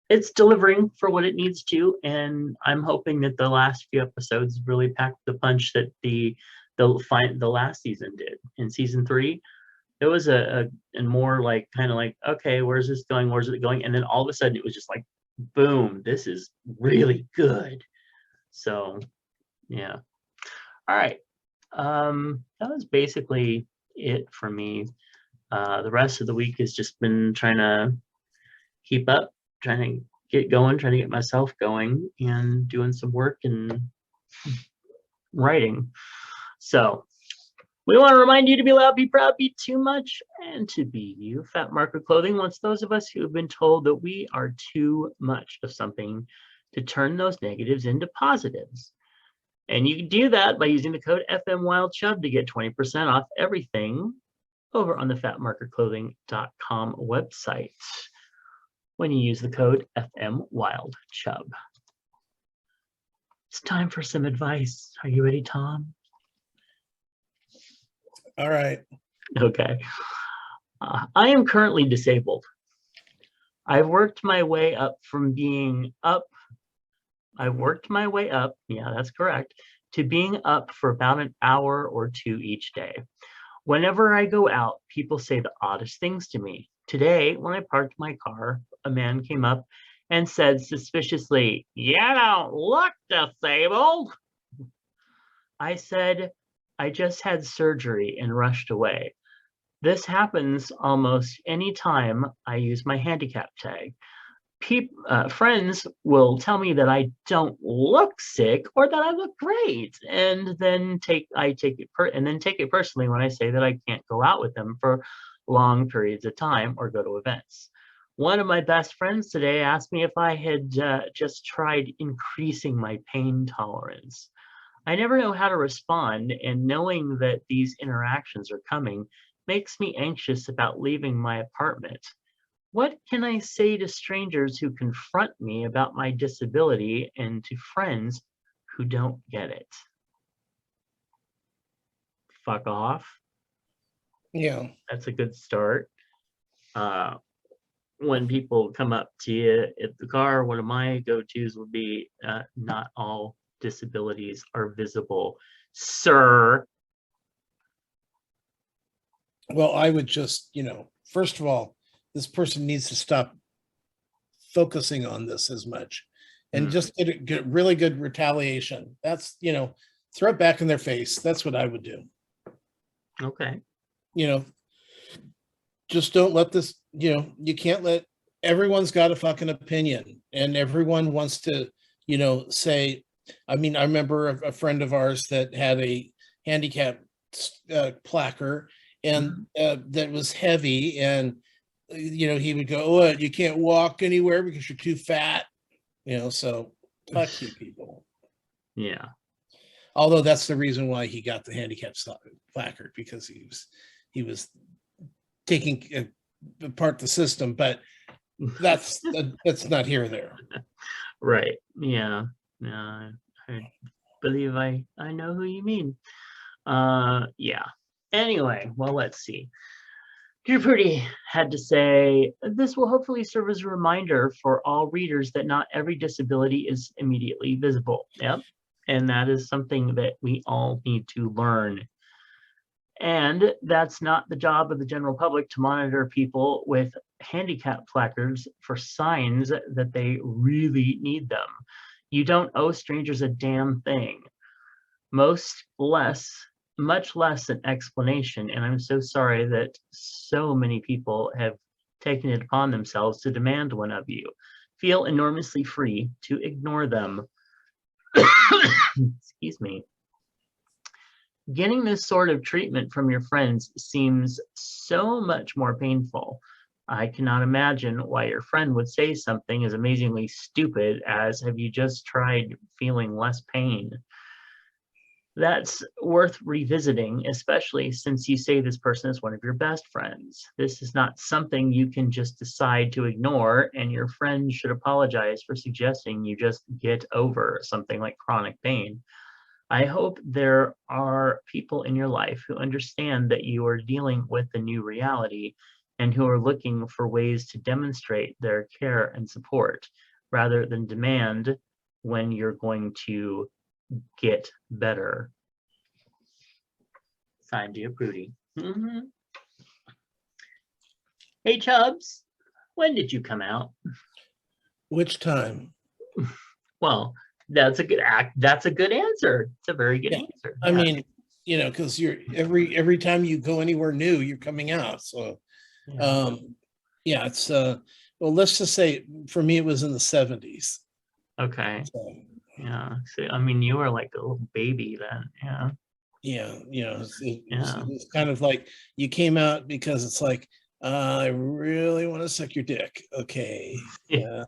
it's delivering for what it needs to, and I'm hoping that the last few episodes really packed the punch that the last season did. In season 3, it was a more like kind of like, okay, where's this going? Where's it going? And then all of a sudden it was just like, boom, this is really good. So yeah. All right. That was basically it for me. The rest of the week has just been trying to keep up, trying to get going, trying to get myself going, and doing some work and writing. So We want to remind you to be loud, be proud, be too much, and to be you. Fat Marker Clothing wants those of us who have been told that we are too much of something to turn those negatives into positives. And you can do that by using the code FMWildChub to get 20% off everything over on the fatmarkerclothing.com website when you use the code FMWildChub. It's time for some advice. Are you ready, Tom? All right. Okay. I am currently disabled. I've worked my way up from being up. I worked my way up, yeah, that's correct, to being up for about an hour or two each day. Whenever I go out, people say the oddest things to me. Today, when I parked my car, a man came up and said suspiciously, "You don't look disabled." I said, "I just had surgery," and rushed away. This happens almost any time I use my handicap tag. Friends will tell me that I don't look sick or that I look great, and then take it personally when I say that I can't go out with them for long periods of time or go to events. One of my best friends today asked me if I had just tried increasing my pain tolerance. I never know how to respond, and knowing that these interactions are coming makes me anxious about leaving my apartment. What can I say to strangers who confront me about my disability and to friends who don't get it? Fuck off. Yeah. That's a good start. When people come up to you at the car, one of my go-tos would be, not all disabilities are visible, sir. Well, I would just, first of all, this person needs to stop focusing on this as much and just get really good retaliation. That's, throw it back in their face. That's what I would do. Okay. Just don't let this, you can't let, everyone's got a fucking opinion and everyone wants to, say, I remember a friend of ours that had a handicap placard and that was heavy, and he would go, "Oh, you can't walk anywhere because you're too fat," so fuck you people. Yeah. Although that's the reason why he got the handicap placard, because he was taking apart the system, but that's not here or there. Right. Yeah. I believe I know who you mean. Yeah. Anyway, well, let's see. Drew Prudy had to say, "This will hopefully serve as a reminder for all readers that not every disability is immediately visible." Yep. And that is something that we all need to learn. And that's not the job of the general public to monitor people with handicap placards for signs that they really need them. You don't owe strangers a damn thing. Much less an explanation, and I'm so sorry that so many people have taken it upon themselves to demand one of you. Feel enormously free to ignore them. Excuse me. Getting this sort of treatment from your friends seems so much more painful. I cannot imagine why your friend would say something as amazingly stupid as, "Have you just tried feeling less pain?" That's worth revisiting, especially since you say this person is one of your best friends. This is not something you can just decide to ignore, and your friend should apologize for suggesting you just get over something like chronic pain. I hope there are people in your life who understand that you are dealing with a new reality and who are looking for ways to demonstrate their care and support rather than demand when you're going to get better. Signed, Dear Prudy. Hey, Chubs, when did you come out? Which time? Well, that's a good answer. It's a very good answer. I mean, because you're every time you go anywhere new, you're coming out. So, it's well, let's just say for me, it was in the 70s. Okay. So, Yeah. So, I mean, you were like a little baby then. Yeah. Yeah, Yeah. it's kind of like you came out because it's like, I really want to suck your dick. Okay. Uh,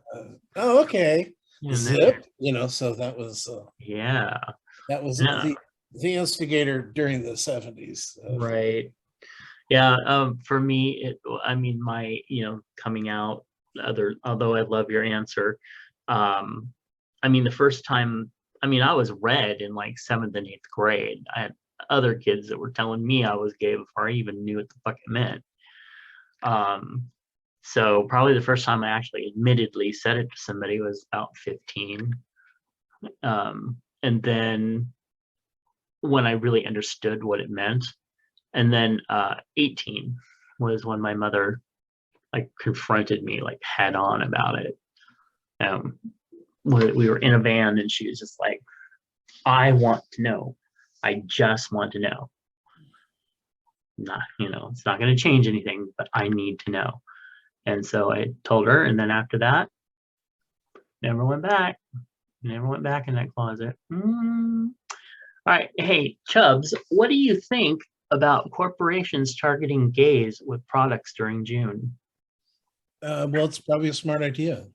oh, okay. And then, Zip, so yeah. that was No, the instigator during the 70s. right. Yeah, for me, I mean, coming out, although I love your answer, um, I mean, the first time, I mean, I was read in like seventh and eighth grade. I had other kids that were telling me I was gay before I even knew what the fuck it meant. Um, so probably the first time I actually admittedly said it to somebody was about 15. And then when I really understood what it meant, and then 18 was when my mother like confronted me like head on about it. Um, we were in a van and she was just like, I want to know. I just want to know. Not, it's not going to change anything, but I need to know. And so I told her, and then after that, never went back. Never went back in that closet. All right. Hey, Chubs, what do you think about corporations targeting gays with products during June? Well, it's probably a smart idea.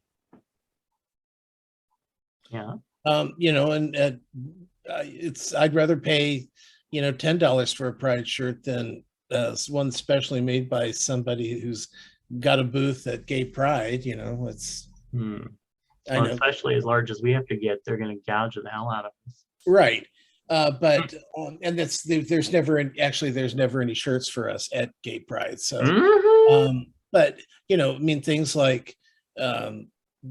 Yeah. And I'd rather pay, $10 for a pride shirt than one specially made by somebody who's got a booth at Gay Pride. It's Hmm. I Well, know, especially as large as we have to get, they're going to gouge the hell out of us. right? But and there's never any shirts for us at Gay Pride. So, Mhm. but I mean, things like um,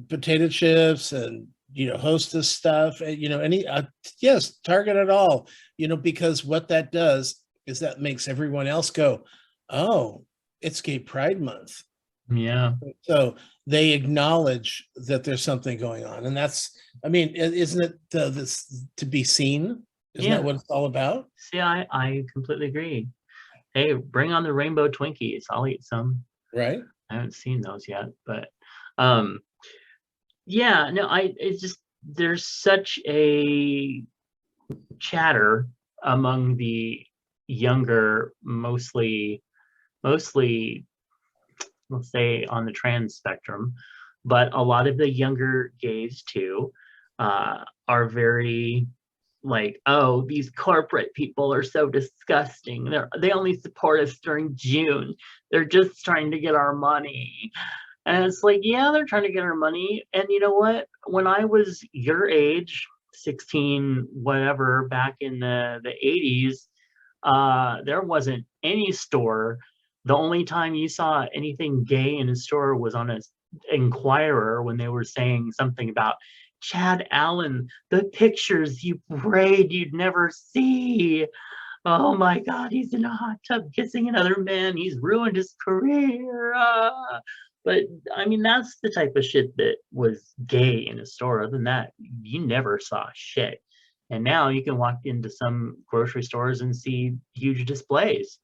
potato chips and Hostess stuff, and any yes, Target at all, because what that does is that makes everyone else go, oh, it's Gay Pride Month. Yeah. So they acknowledge that there's something going on, and I mean, isn't it this to be seen? Isn't that Yeah. what it's all about? See, I completely agree. Hey, bring on the rainbow Twinkies. I'll eat some. Right? I haven't seen those yet, but um yeah, no, it's just there's such a chatter among the younger, mostly let's say on the trans spectrum, but a lot of the younger gays too are very like, oh, these corporate people are so disgusting. They only support us during June. They're just trying to get our money. And it's like, yeah, they're trying to get our money. And you know what? When I was your age, 16, whatever, back in the 80s, there wasn't any store. The only time you saw anything gay in a store was on a Inquirer when they were saying something about Chad Allen, the pictures you prayed you'd never see. Oh my God, he's in a hot tub kissing another man. He's ruined his career. But I mean, that's the type of shit that was gay in a store. Other than that, you never saw shit. And now you can walk into some grocery stores and see huge displays.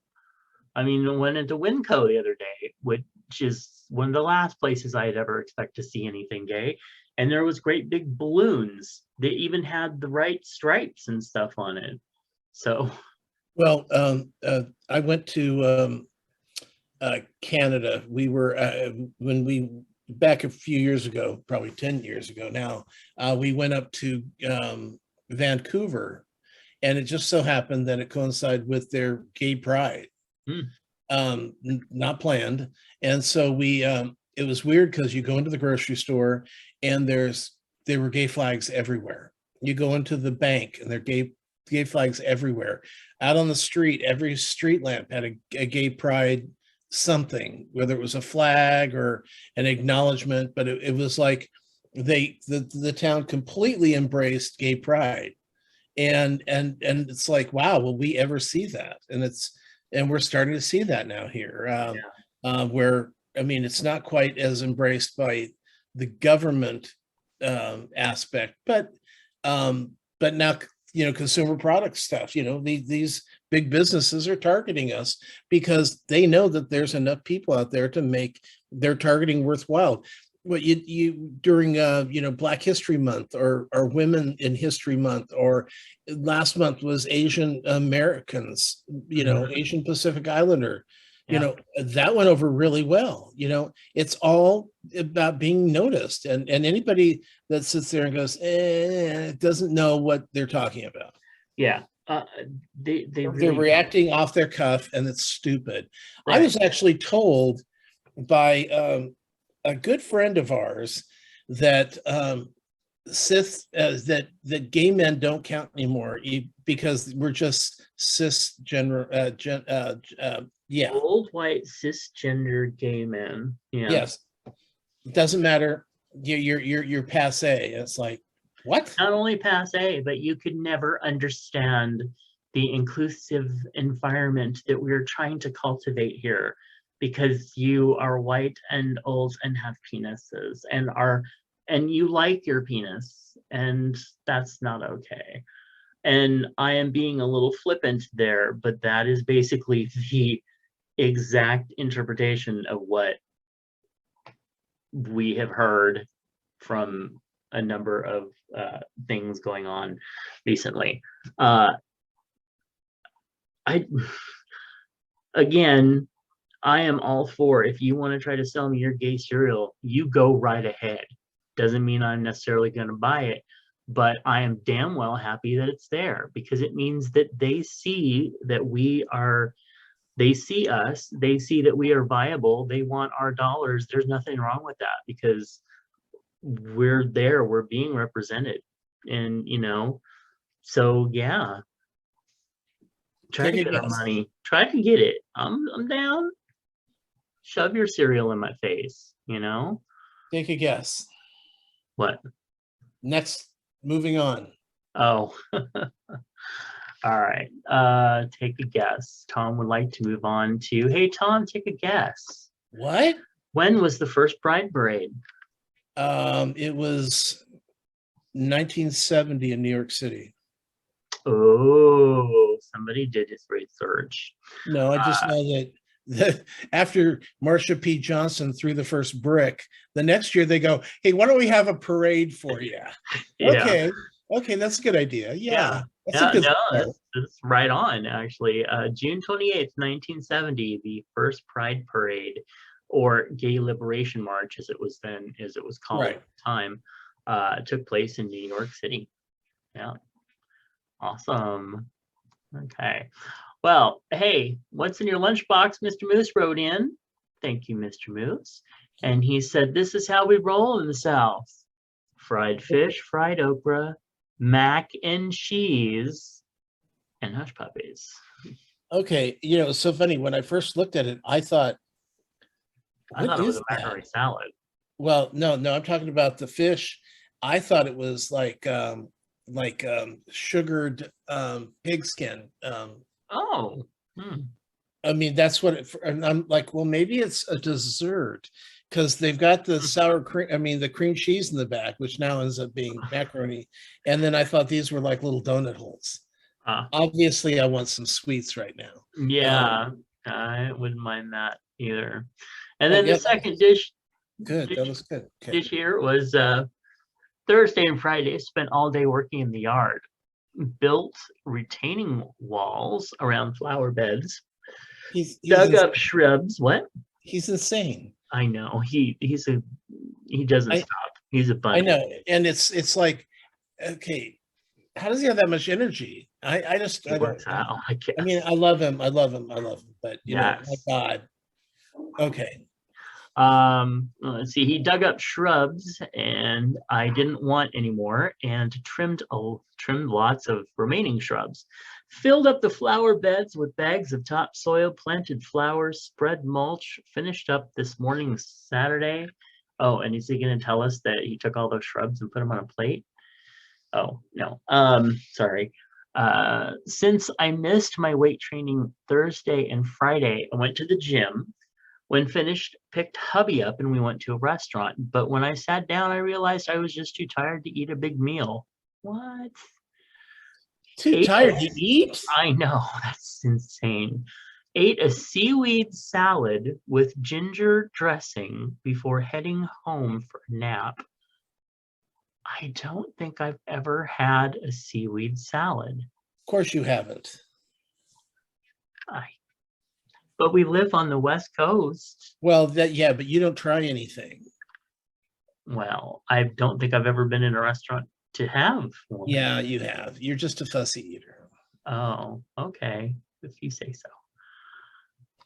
I mean, I went into Winco the other day, which is one of the last places I'd ever expect to see anything gay. And there was great big balloons. They even had the right stripes and stuff on it. So, Well, I went to Canada. We were when we back a few years ago, probably 10 years ago now. We went up to Vancouver, and it just so happened that it coincided with their Gay Pride. hmm, Not planned. And so it was weird because you go into the grocery store and there were gay flags everywhere. You go into the bank and there are gay flags everywhere. Out on the street, every street lamp had a gay pride something, whether it was a flag or an acknowledgement, but it was like the town completely embraced gay pride. And it's like, wow, will we ever see that? And we're starting to see that now here, yeah, where I mean, it's not quite as embraced by the government aspect, but now consumer product stuff. These big businesses are targeting us because they know that there's enough people out there to make their targeting worthwhile. what you during Black History Month or Women in History Month, or last month was Asian Americans, Mhm. Asian Pacific Islander, Yeah. that went over really well. It's all about being noticed, and anybody that sits there and goes doesn't know what they're talking about. Yeah. They They're really don't. reacting off their cuff, and it's stupid. I Right. was actually told by a good friend of ours that that gay men don't count anymore, because we're just cisgender. Yeah, Old white cisgender gay men. Yeah. yes, it doesn't matter. You're passe. It's like, what? Not only passe, but you could never understand the inclusive environment that we're trying to cultivate here, because you are white and old and have penises and you like your penis, and that's not okay. And I am being a little flippant there, but that is basically the exact interpretation of what we have heard from a number of things going on recently. Uh, I again, I am all for, if you want to try to sell me your gay cereal, you go right ahead. Doesn't mean I'm necessarily going to buy it, but I am damn well happy that it's there, because it means that they see that they see us, they see that we are viable, they want our dollars. There's nothing wrong with that, because we're there, we're being represented. And so yeah, try Take to a get our guess. money, try to get it. I'm down. Shove your cereal in my face. Take a guess. What? Next, moving on. Oh. All right, take a guess. Tom would like to move on to, hey Tom, take a guess. What? When was the first Pride Parade? It was 1970 in New York City. Oh, somebody did his research. No, I just know that after Marsha P. Johnson threw the first brick, the next year they go, "Hey, why don't we have a parade for you?" Yeah. Okay, okay, that's a good idea. Yeah. Yeah, that's a Yeah, good no, start. that's right on, actually. June 28th, 1970, the first Pride Parade, or Gay Liberation March, as it was called Right. at the time, took place in New York City. Yeah, awesome. Okay. Well, hey, what's in your lunchbox? Mr. Moose wrote in. Thank you, Mr. Moose. And he said, this is how we roll in the South. Fried fish, fried okra, mac and cheese, and hush puppies. Okay, it's so funny. When I first looked at it, I thought, I "What thought it was is a that?" macaroni salad. Well, no, no, I'm talking about the fish. I thought it was like sugared pigskin. Oh, hmm. I mean, that's what and I'm like, well, maybe it's a dessert, because they've got the sour cream, I mean, the cream cheese in the back, which now ends up being macaroni. And then I thought these were like little donut holes. Uh, Obviously, I want some sweets right now. yeah, I wouldn't mind that either. And then the Yeah, second dish good. That dish, was good. Okay. dish here was Thursday and Friday. Spent all day working in the yard. Built retaining walls around flower beds. He's Dug up shrubs. What? he's insane. I know. He doesn't I stop. He's a I bunny. know, and it's like, okay, how does he have that much energy? He I don't works know. out, I I mean, guess. I love him. I love him. I love him. But my Yes. God. Okay. Let's see. He dug up shrubs, and I didn't want anymore, and trimmed lots of remaining shrubs. Filled up the flower beds with bags of topsoil, planted flowers, spread mulch. Finished up this morning, Saturday. Oh, and is he going to tell us that he took all those shrubs and put them on a plate? Oh, no. Sorry. Since I missed my weight training Thursday and Friday, I went to the gym. When finished, picked hubby up and we went to a restaurant. But when I sat down, I realized I was just too tired to eat a big meal. What? Too Ate tired to eat? I know, that's insane. ate a seaweed salad with ginger dressing before heading home for a nap. I don't think I've ever had a seaweed salad. Of course you haven't. But we live on the West Coast. Well, yeah, but you don't try anything. Well, I don't think I've ever been in a restaurant to have one. Yeah, you have. You're just a fussy eater. Oh, okay. If you say so.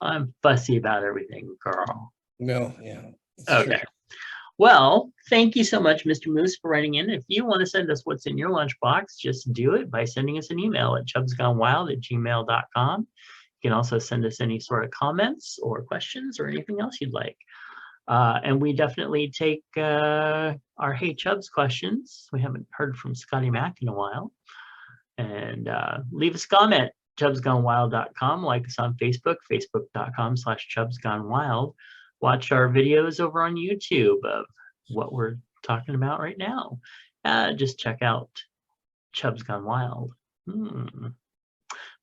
I'm fussy about everything, girl. No, yeah. Okay. True. Well, thank you so much, Mr. Moose, for writing in. If you want to send us what's in your lunchbox, just do it by sending us an email at chubsgonewild@gmail.com. You can also send us any sort of comments or questions or anything else you'd like. And we definitely take our Hey Chubs questions. We haven't heard from Scotty Mac in a while. And leave us a comment, chubsgonewild.com. Like us on Facebook, facebook.com/chubsgonewild. Watch our videos over on YouTube of what we're talking about right now. Just check out Chubs Gone Wild.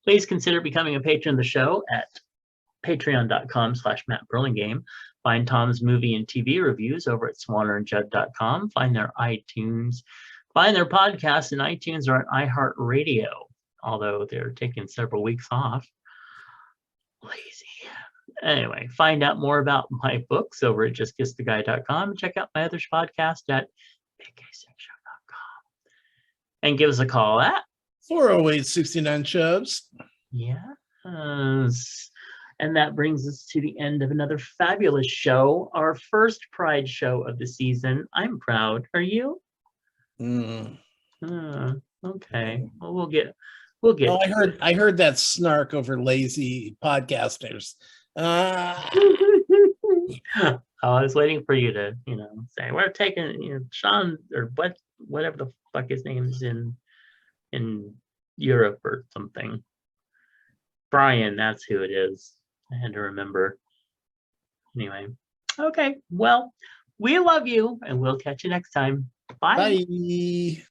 Please consider becoming a patron of the show at patreon.com/MattBurlingame. Find Tom's movie and TV reviews over at swannerandjudd.com. Find their iTunes, find their podcasts in iTunes or on iHeartRadio, although they're taking several weeks off. Lazy. Anyway, find out more about my books over at justkisstheguy.com and check out my other podcast at bigsexshow.com. And give us a call at 408-69 Chubs. Yes. And that brings us to the end of another fabulous show, our first Pride show of the season. I'm proud. Are you? Okay. Well, we'll get. Oh, I heard that snark over lazy podcasters. I was waiting for you to, say we're taking, Sean or whatever the fuck his name is in Europe or something. Brian, that's who it is. I had to remember. Anyway, okay. Well, we love you, and we'll catch you next time. Bye. Bye.